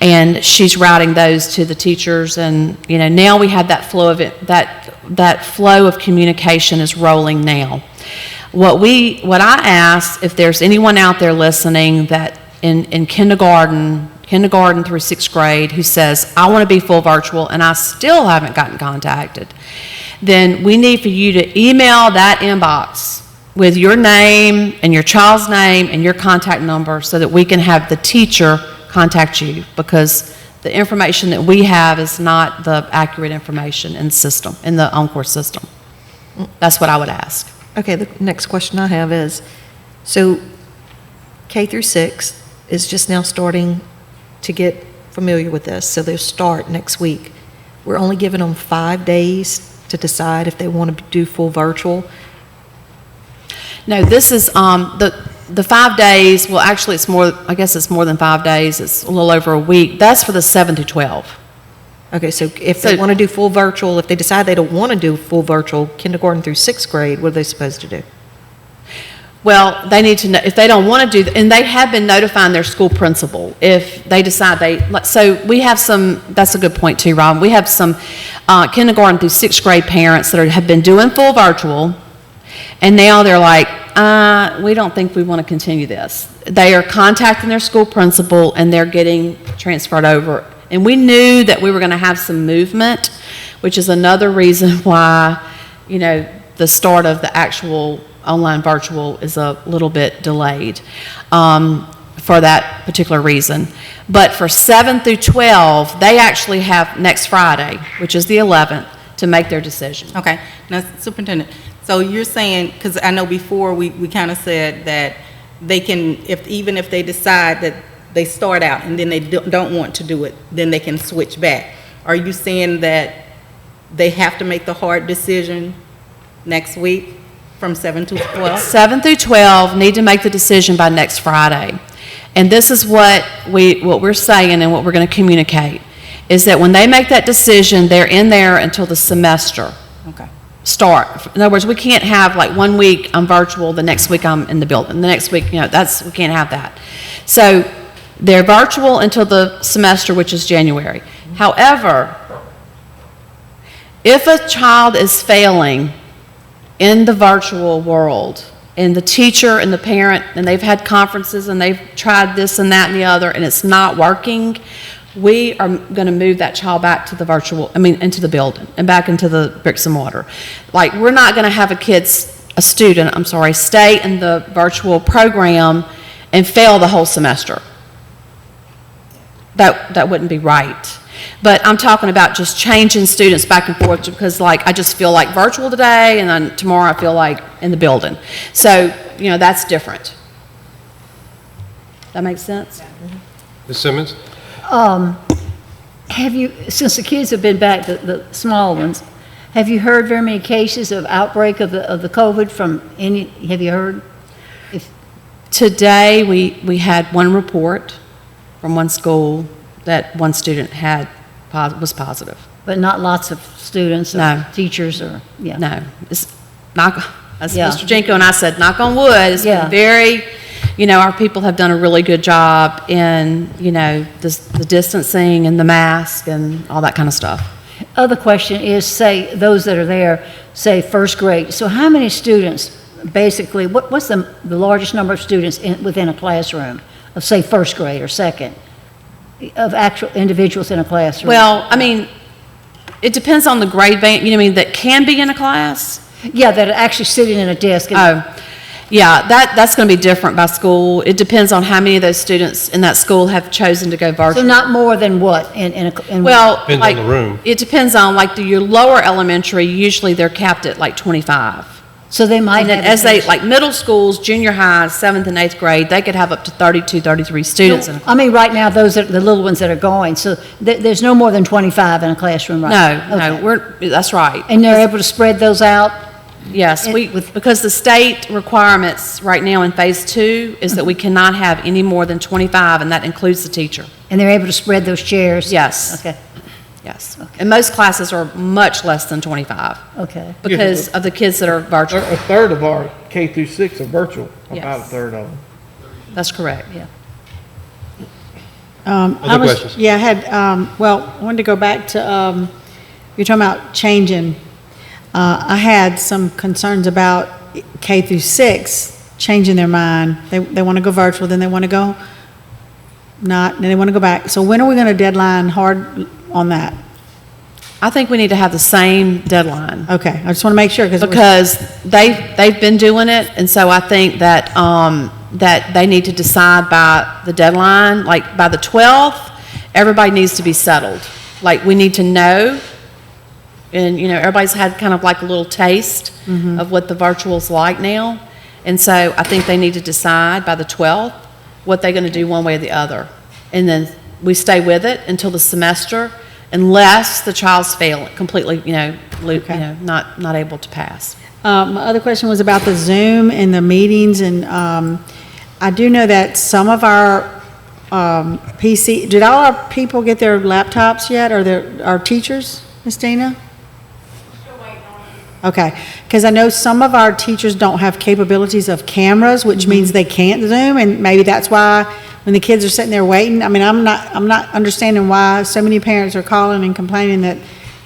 and she's routing those to the teachers. And now we have that flow of it. That flow of communication is rolling now. What I ask, if there's anyone out there listening that in kindergarten through 6th grade who says, I want to be full virtual and I still haven't gotten contacted, then we need for you to email that inbox with your name and your child's name and your contact number so that we can have the teacher contact you, because the information that we have is not the accurate information in the system, in the Encore system. That's what I would ask. Okay, the next question I have is, so K through 6 is just now starting to get familiar with this, so they'll start next week. We're only giving them 5 days to decide if they want to do full virtual. No, this is, the 5 days, well, actually, it's more, I guess it's more than 5 days. It's a little over a week. That's for the 7 through 12. Okay, so if they want to do full virtual, if they decide they don't want to do full virtual, kindergarten through 6th grade, what are they supposed to do? Well, they need to know, if they don't want to do, and they have been notifying their school principal if they decide so we have some, that's a good point too, Rob. We have some kindergarten through 6th grade parents that have been doing full virtual, and now they're like, we don't think we want to continue this. They are contacting their school principal, and they're getting transferred over. And we knew that we were going to have some movement, which is another reason why, the start of the actual online virtual is a little bit delayed for that particular reason. But for 7 through 12, they actually have next Friday, which is the 11th, to make their decision. Okay. Now, Superintendent, so you're saying, because I know before we kind of said that they can, even if they decide that they start out and then they don't want to do it, then they can switch back. Are you saying that they have to make the hard decision next week from 7 to 12? 7 through 12 need to make the decision by next Friday. And this is what we're saying and what we're going to communicate, is that when they make that decision, they're in there until the semester start. In other words, we can't have like 1 week I'm virtual, the next week I'm in the building. The next week, we can't have that. So they're virtual until the semester, which is January. However, if a child is failing in the virtual world, and the teacher and the parent, and they've had conferences and they've tried this and that and the other, and it's not working, we are going to move that child back to the into the building and back into the bricks and mortar. Like, we're not going to have a student, stay in the virtual program and fail the whole semester. That wouldn't be right. But I'm talking about just changing students back and forth, because I just feel like virtual today, and then tomorrow I feel like in the building. So, that's different. That makes sense? Ms. Simmons? Have you, since the kids have been back, the small ones, have you heard very many cases of outbreak of the COVID from any, have you heard? Today, we had one report from one school that one student was positive. But not lots of students or teachers or, No. It's as Mr. Jenko and I said, knock on wood, it's been very, our people have done a really good job in, the distancing and the mask and all that kind of stuff. Other question is, say, those that are there, say, 1st grade. So how many students, basically, what's the largest number of students within a classroom of, say, 1st grade or 2nd? Of actual individuals in a classroom? Well, it depends on the grade band, that can be in a class? Yeah, that are actually sitting in a desk. That's going to be different by school. It depends on how many of those students in that school have chosen to go virtual. So not more than what? Well, depends on the room. It depends on, your lower elementary, usually they're capped at 25. So they might have... As middle schools, junior high, 7th and 8th grade, they could have up to 32, 33 students. Right now, those are the little ones that are going. So there's no more than 25 in a classroom right now? No, that's right. And they're able to spread those out? Yes, because the state requirements right now in phase 2 is that we cannot have any more than 25, and that includes the teacher. And they're able to spread those chairs? Yes. Okay. Yes. Okay. And most classes are much less than 25. Okay. Because of the kids that are virtual. A third of our K through 6 are virtual. Yes. About a third of them. That's correct. Yeah. Other questions? Yeah, I had, I wanted to go back to, you're talking about changing. I had some concerns about K through 6 changing their mind. They want to go virtual, then they want to go then they want to go back. So when are we going to deadline hard on that? I think we need to have the same deadline. Okay, I just want to make sure, Because they've been doing it, and so I think that, that they need to decide by the deadline, like by the 12th, everybody needs to be settled. Like, we need to know, and, you know, everybody's had kind of like a little taste of what the virtual's like now. And so I think they need to decide by the 12th what they're going to do one way or the other. And then we stay with it until the semester, unless the child's completely, not able to pass. My other question was about the Zoom and the meetings, and I do know that some of our did all our people get their laptops yet, or our teachers, Ms. Dina? Okay, because I know some of our teachers don't have capabilities of cameras, which means they can't Zoom, and maybe that's why when the kids are sitting there waiting, I mean, I'm not understanding why so many parents are calling and complaining that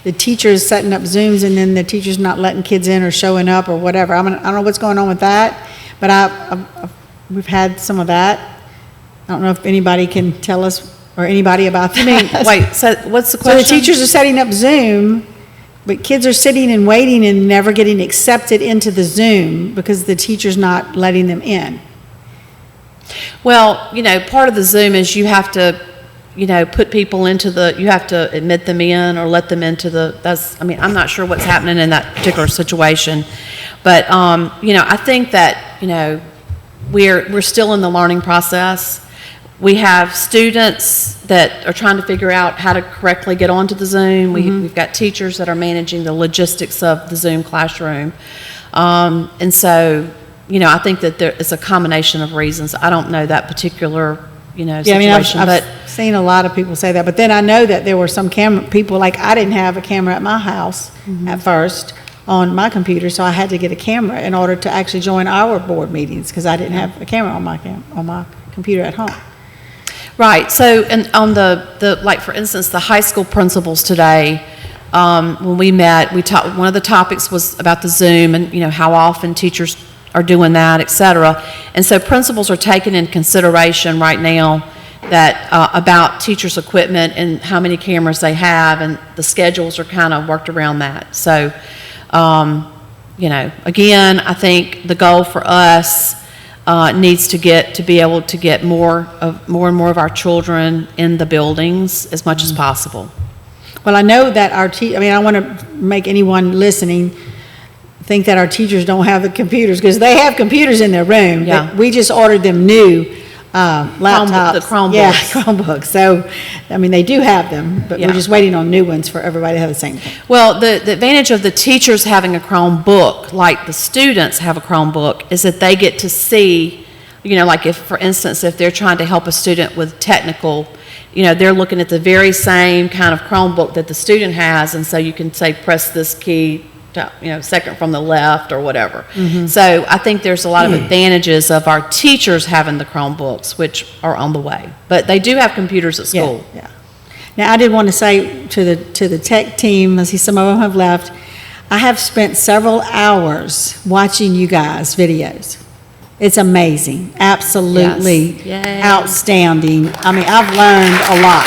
the teacher is setting up Zooms and then the teacher's not letting kids in or showing up or whatever. I don't know what's going on with that, but we've had some of that. I don't know if anybody can tell us, or anybody about that. Wait, so what's the So question? the teachers are setting up Zoom, but kids are sitting and waiting and never getting accepted into the Zoom because the teacher's not letting them in. Well, part of the Zoom is you have to, put people into you have to admit them in or let them into I'm not sure what's happening in that particular situation. But, I think that, we're still in the learning process. We have students that are trying to figure out how to correctly get onto the Zoom. We've got teachers that are managing the logistics of the Zoom classroom. And so, I think that there is a combination of reasons. I don't know that particular, situation. I've seen a lot of people say that, but then I know that there were some people, like I didn't have a camera at my house at first on my computer, so I had to get a camera in order to actually join our board meetings, because I didn't have a camera on my computer at home. Right, so, and on like, for instance, the high school principals today, when we met, one of the topics was about the Zoom and, how often teachers are doing that, et cetera. And so principals are taking in consideration right now that, about teachers' equipment and how many cameras they have, and the schedules are kind of worked around that. So, again, I think the goal for us needs to be able to get more and more of our children in the buildings as much as possible. Well, I know that I don't want to make anyone listening think that our teachers don't have the computers, because they have computers in their room. Yeah. But we just ordered them new laptops. The Chromebooks. Yeah, Chromebooks. So, they do have them, but Yeah. we're just waiting on new ones for everybody to have the same thing. Well, the advantage of the teachers having a Chromebook, like the students have a Chromebook, is that they get to see, like if, for instance, if they're trying to help a student with technical, they're looking at the very same kind of Chromebook that the student has, and so you can say, press this key, second from the left or whatever. So I think there's a lot of advantages of our teachers having the Chromebooks, which are on the way. But they do have computers at school. Yeah. Now, I did want to say to the tech team, I see some of them have left, I have spent several hours watching you guys' videos. It's amazing, absolutely Yes. Yay. outstanding. I've learned a lot.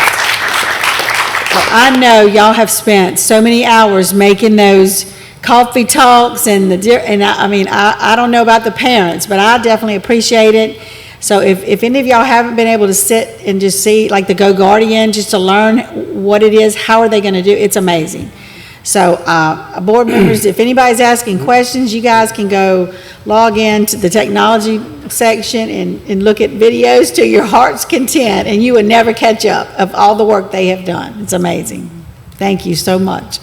Well, I know y'all have spent so many hours making those coffee talks I don't know about the parents, but I definitely appreciate it. So if any of y'all haven't been able to sit and just see, like the Go Guardian, just to learn what it is, how are they going to do, it's amazing. So, board members, if anybody's asking questions, you guys can go log in to the technology section and look at videos to your heart's content, and you would never catch up of all the work they have done. It's amazing. Thank you so much.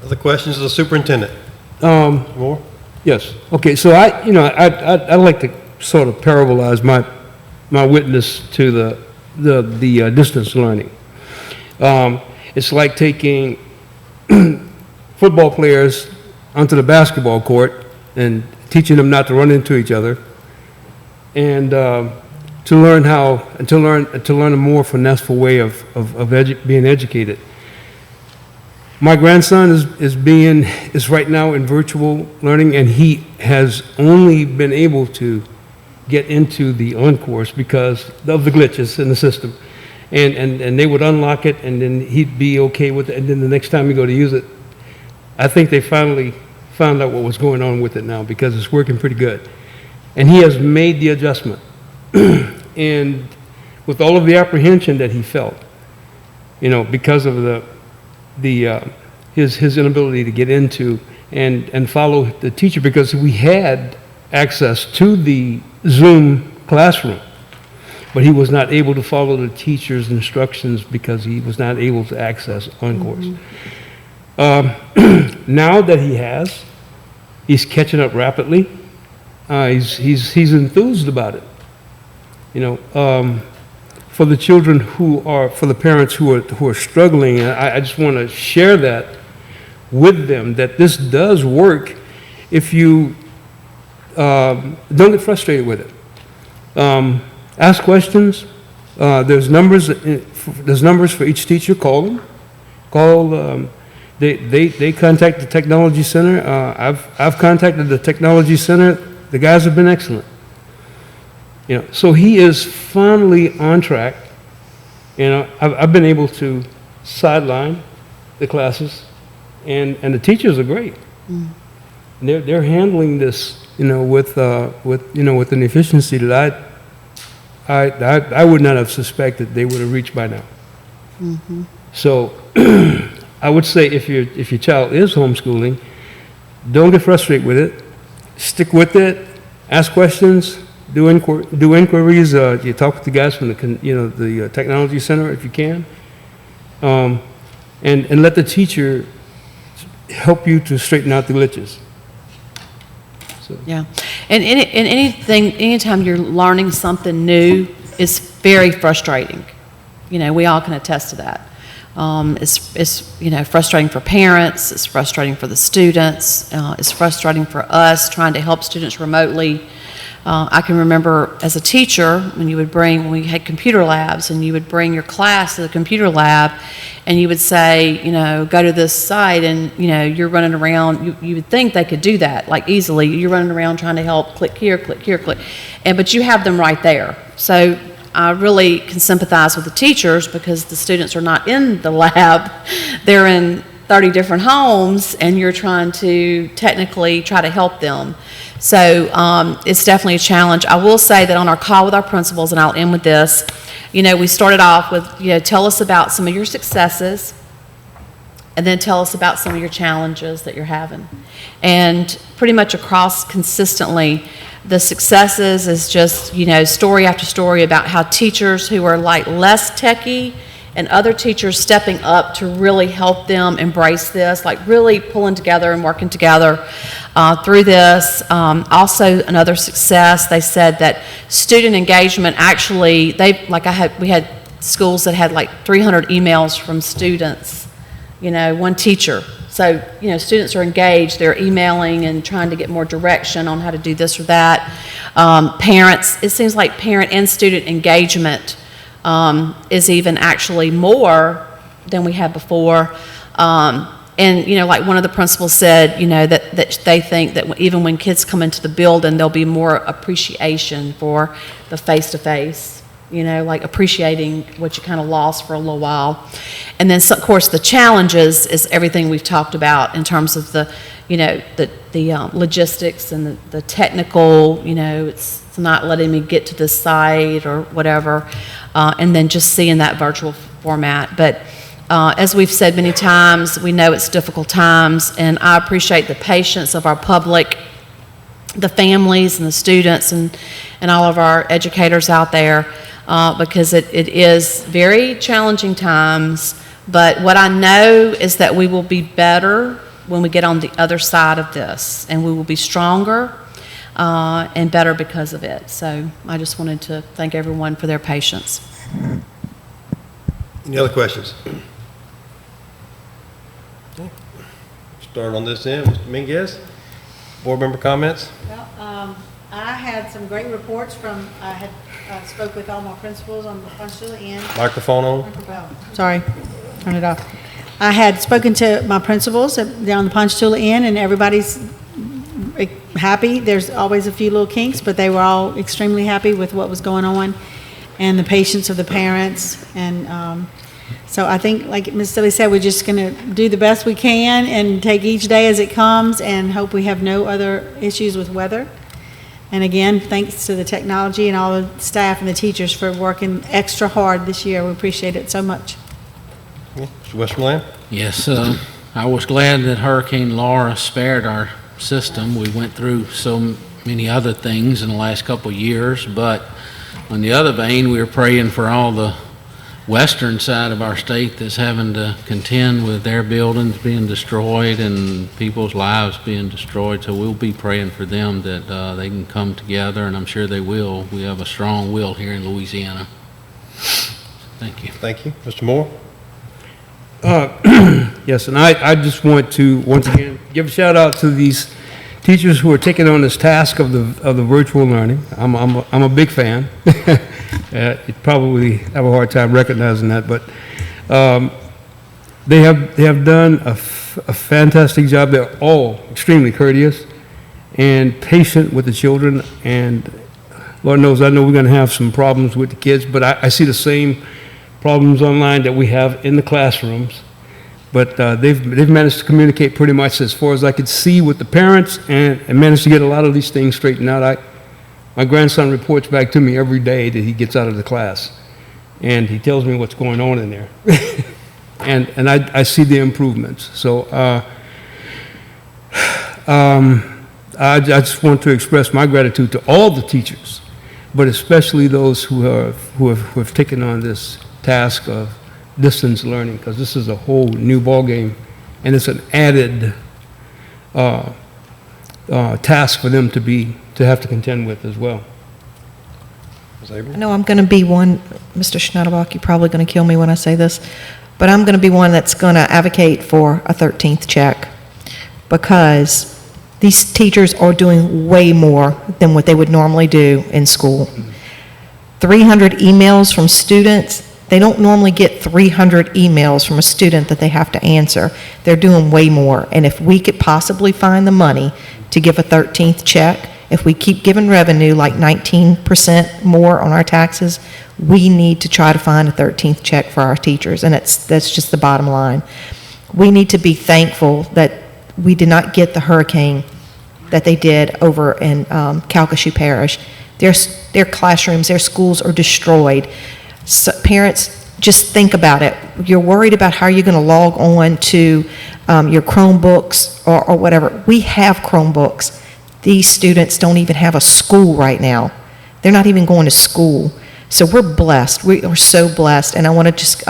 Other questions of the superintendent? More? Yes. Okay, so I'd like to sort of parallelize my witness to the distance learning. It's like taking football players onto the basketball court and teaching them not to run into each other, and to learn a more finesseful way of being educated. My grandson is right now in virtual learning, and he has only been able to get into the ON course because of the glitches in the system. and they would unlock it, and then he'd be okay with it, and then the next time you go to use it, I think they finally found out what was going on with it now, because it's working pretty good. And he has made the adjustment. And with all of the apprehension that he felt, because of his inability to get into and follow the teacher, because we had access to the Zoom classroom, but he was not able to follow the teacher's instructions because he was not able to access OnCourse. Now that he has, he's catching up rapidly. He's enthused about it. For the children for the parents who are struggling, I just want to share that with them, that this does work if you don't get frustrated with it. Ask questions. There's numbers for each teacher. Call them. They contact the Technology Center. I've contacted the Technology Center. The guys have been excellent. So he is finally on track. I've been able to sideline the classes, and the teachers are great. They're handling this, with an efficiency that I would not have suspected they would have reached by now. So I would say if your child is homeschooling, don't get frustrated with it. Stick with it. Ask questions. Do inquiries. You talk with the guys from the Technology Center if you can, and let the teacher help you to straighten out the glitches. So. Yeah, and anytime you're learning something new, it's very frustrating. We all can attest to that. It's frustrating for parents. It's frustrating for the students. It's frustrating for us trying to help students remotely. I can remember as a teacher when we had computer labs, and you would bring your class to the computer lab, and you would say, go to this site, and you're running around. You would think they could do that like easily. You're running around trying to help. Click here, click here, click, but you have them right there. So I really can sympathize with the teachers because the students are not in the lab; they're in 30 different homes, and you're trying to technically try to help them. So it's definitely a challenge. I will say that on our call with our principals, and I'll end with this, we started off with, tell us about some of your successes, and then tell us about some of your challenges that you're having. And pretty much across consistently, the successes is just, story after story about how teachers who are like less techie and other teachers stepping up to really help them embrace this, like really pulling together and working together through this. Also, another success, they said that student engagement actually, we had schools that had like 300 emails from students, one teacher. So, students are engaged, they're emailing and trying to get more direction on how to do this or that. Parents, it seems like parent and student engagement is even actually more than we had before. And, like one of the principals said, that they think that even when kids come into the building, there'll be more appreciation for the face-to-face, like appreciating what you kind of lost for a little while. And then, of course, the challenges is everything we've talked about in terms of the logistics and the technical, it's not letting me get to this site or whatever. And then just seeing that virtual format. But as we've said many times, we know it's difficult times, and I appreciate the patience of our public, the families and the students and all of our educators out there, because it is very challenging times. But what I know is that we will be better when we get on the other side of this, and we will be stronger and better because of it. So I just wanted to thank everyone for their patience. Any other questions? Okay. Start on this end. Mr. Minguez, board member comments? Well, I had some great reports I had spoke with all my principals on the Ponchatoula end. Microphone on. Sorry, turn it off. I had spoken to my principals down the Ponchatoula Inn, and everybody's happy. There's always a few little kinks, but they were all extremely happy with what was going on. and the patience of the parents. And so I think, like Ms. Stilley said, we're just going to do the best we can and take each day as it comes and hope we have no other issues with weather. And again, thanks to the technology and all the staff and the teachers for working extra hard this year. We appreciate it so much. Mr. Westmoreland? Yes, I was glad that Hurricane Laura spared our system. We went through so many other things in the last couple of years, but on the other vein, we were praying for all the western side of our state that's having to contend with their buildings being destroyed and people's lives being destroyed. So we'll be praying for them that they can come together, and I'm sure they will. We have a strong will here in Louisiana. Thank you. Thank you. Mr. Moore? Yes, and I just want to, once again, give a shout out to these teachers who are taking on this task of the virtual learning. I'm a big fan. You probably have a hard time recognizing that, but they have done a fantastic job. They're all extremely courteous and patient with the children, and Lord knows I know we're going to have some problems with the kids, but I see the same problems online that we have in the classrooms. But they've managed to communicate pretty much as far as I could see with the parents, and managed to get a lot of these things straightened out. My grandson reports back to me every day that he gets out of the class, and he tells me what's going on in there. and I see the improvements. So I just want to express my gratitude to all the teachers, but especially those who have taken on this task of distance learning, because this is a whole new ballgame, and it's an added task for them to have to contend with as well. I know I'm going to be one, Mr. Schneiderbach, you're probably going to kill me when I say this, but I'm going to be one that's going to advocate for a 13th check, because these teachers are doing way more than what they would normally do in school. 300 emails from students. They don't normally get 300 emails from a student that they have to answer. They're doing way more. And if we could possibly find the money to give a 13th check, if we keep giving revenue like 19% more on our taxes, we need to try to find a 13th check for our teachers. And that's just the bottom line. We need to be thankful that we did not get the hurricane that they did over in Calcasieu Parish. Their classrooms, their schools are destroyed. So parents, just think about it. You're worried about how you're going to log on to your Chromebooks or whatever. We have Chromebooks. These students don't even have a school right now. They're not even going to school. So we're blessed. We are so blessed. And I want to just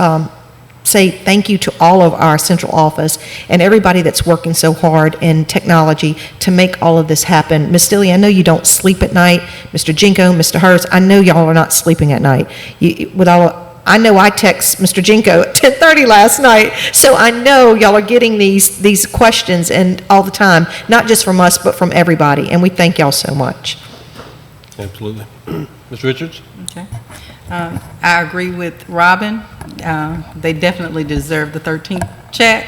say thank you to all of our central office and everybody that's working so hard in technology to make all of this happen. Ms. Stilley, I know you don't sleep at night. Mr. Jinko, Mr. Hurst, I know y'all are not sleeping at night. I know I text Mr. Jinko at 10:30 last night, so I know y'all are getting these questions and all the time, not just from us, but from everybody, and we thank y'all so much. Absolutely. Ms. Richards? Okay. I agree with Robin. They definitely deserve the 13th check.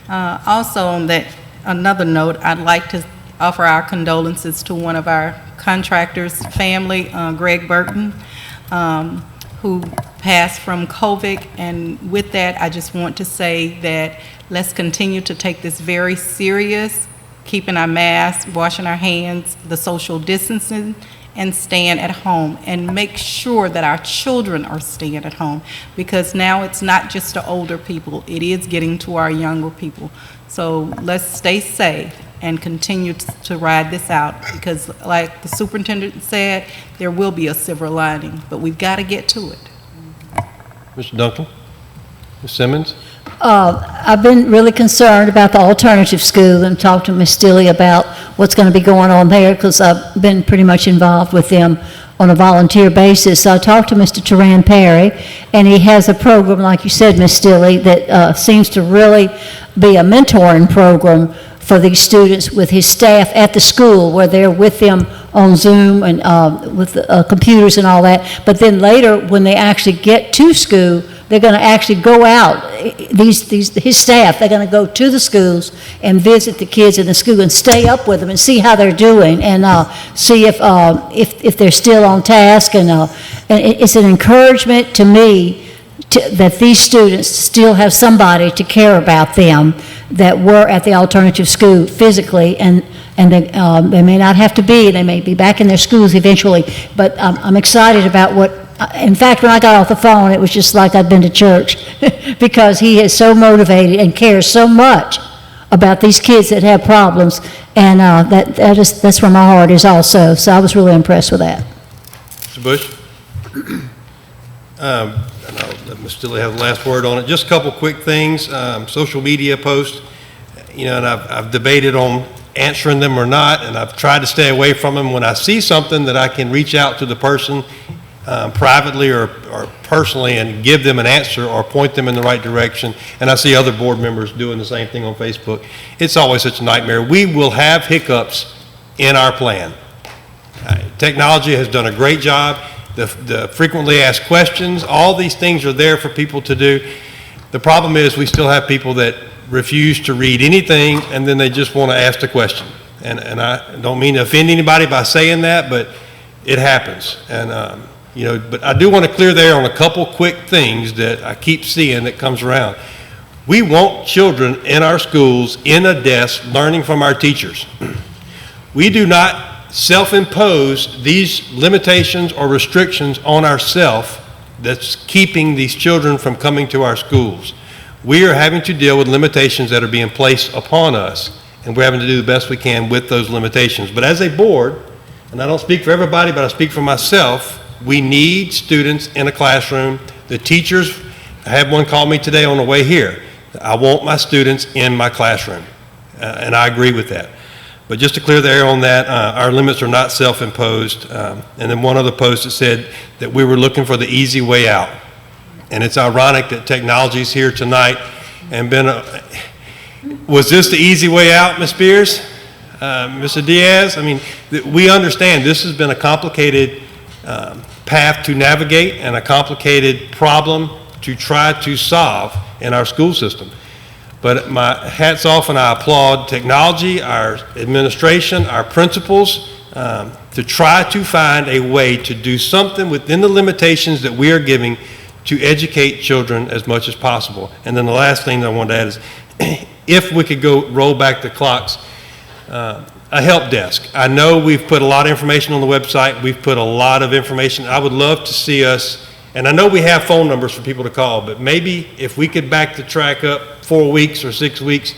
Also, on that another note, I'd like to offer our condolences to one of our contractors' family, Greg Burton, who passed from COVID. And with that, I just want to say that let's continue to take this very serious, keeping our masks, washing our hands, the social distancing, and staying at home, and make sure that our children are staying at home, because now it's not just the older people, it is getting to our younger people. So let's stay safe and continue to ride this out, because like the superintendent said, there will be a silver lining, but we've got to get to it. Mr. Duncan? Ms. Simmons? I've been really concerned about the alternative school and talked to Ms. Stilley about what's going to be going on there, because I've been pretty much involved with them on a volunteer basis. So I talked to Mr. Teran Perry, and he has a program, like you said, Ms. Stilley, that seems to really be a mentoring program for these students with his staff at the school, where they're with them on Zoom and with computers and all that. But then later, when they actually get to school, they're going to actually go out, his staff, they're going to go to the schools and visit the kids in the school and stay up with them and see how they're doing and see if they're still on task. And it's an encouragement to me that these students still have somebody to care about them that were at the alternative school physically, and they may not have to be, they may be back in their schools eventually, but I'm excited about what, in fact, when I got off the phone, it was just like I'd been to church, because he is so motivated and cares so much about these kids that have problems, and that's where my heart is also, so I was really impressed with that. Mr. Bush? And I'll let Ms. Stilley have the last word on it. Just a couple quick things. Social media posts, and I've debated on answering them or not, and I've tried to stay away from them. When I see something that I can reach out to the person privately or personally and give them an answer or point them in the right direction, and I see other board members doing the same thing on Facebook, it's always such a nightmare. We will have hiccups in our plan. Technology has done a great job. The frequently asked questions, all these things are there for people to do. The problem is we still have people that refuse to read anything, and then they just want to ask the question. And I don't mean to offend anybody by saying that, but it happens. And, but I do want to clear there on a couple quick things that I keep seeing that comes around. We want children in our schools in a desk learning from our teachers. We do not self-impose these limitations or restrictions on ourselves that's keeping these children from coming to our schools. We are having to deal with limitations that are being placed upon us, and we're having to do the best we can with those limitations. But as a board, and I don't speak for everybody, but I speak for myself, we need students in a classroom. The teachers, I had one call me today on the way here. I want my students in my classroom, and I agree with that. But just to clear the air on that, our limits are not self-imposed. And then one other post that said that we were looking for the easy way out. And it's ironic that technology is here tonight and was this the easy way out, Ms. Spears? Mr. Diaz? I mean, we understand this has been a complicated path to navigate and a complicated problem to try to solve in our school system. But my hat's off and I applaud technology, our administration, our principals, to try to find a way to do something within the limitations that we are giving to educate children as much as possible. And then the last thing that I wanted to add is, if we could go roll back the clocks, a help desk. I know we've put a lot of information on the website. We've put a lot of information. I would love to see us, and I know we have phone numbers for people to call, but maybe if we could back the track up 4 weeks or 6 weeks,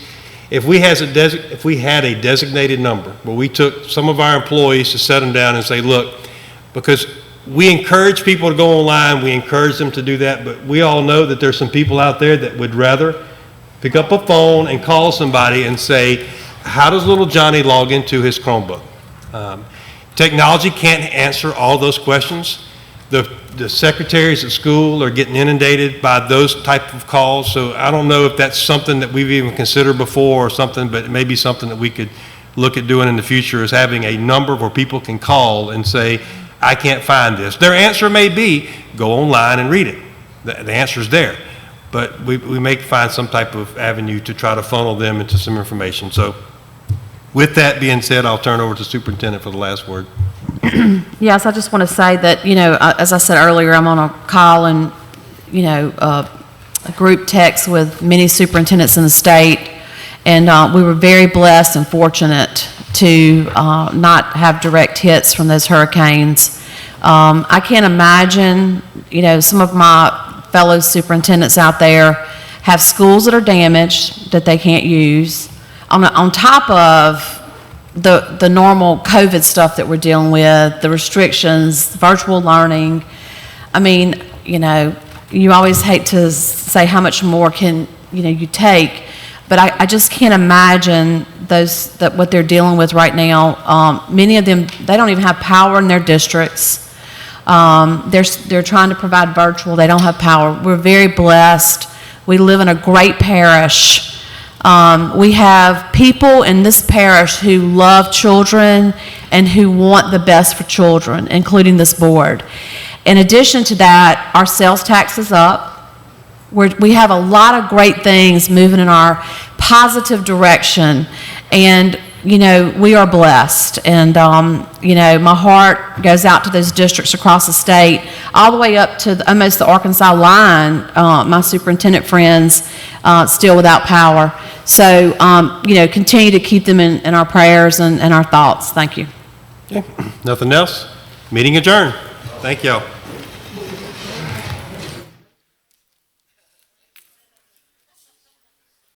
if we had a designated number where we took some of our employees to set them down and say, look, because we encourage people to go online, we encourage them to do that, but we all know that there's some people out there that would rather pick up a phone and call somebody and say, how does little Johnny log into his Chromebook? Technology can't answer all those questions. The secretaries at school are getting inundated by those type of calls, so I don't know if that's something that we've even considered before or something, but it may be something that we could look at doing in the future, is having a number where people can call and say, I can't find this. Their answer may be, go online and read it. The answer's there. But we may find some type of avenue to try to funnel them into some information. So with that being said, I'll turn over to Superintendent for the last word. Yes, I just want to say that, as I said earlier, I'm on a call and, a group text with many superintendents in the state, and we were very blessed and fortunate to not have direct hits from those hurricanes. I can't imagine, some of my fellow superintendents out there have schools that are damaged that they can't use, on top of the normal COVID stuff that we're dealing with, the restrictions, virtual learning. I mean, you always hate to say how much more can, you take, but I just can't imagine what they're dealing with right now. Many of them, they don't even have power in their districts. They're trying to provide virtual, they don't have power. We're very blessed. We live in a great parish. We have people in this parish who love children and who want the best for children, including this board. In addition to that, our sales tax is up. we have a lot of great things moving in our positive direction, and, you know, we are blessed. And, you know, my heart goes out to those districts across the state, all the way up to almost the Arkansas line, my superintendent friends still without power. So, you know, continue to keep them in our prayers and our thoughts. Thank you. Okay. Nothing else? Meeting adjourned. Thank y'all.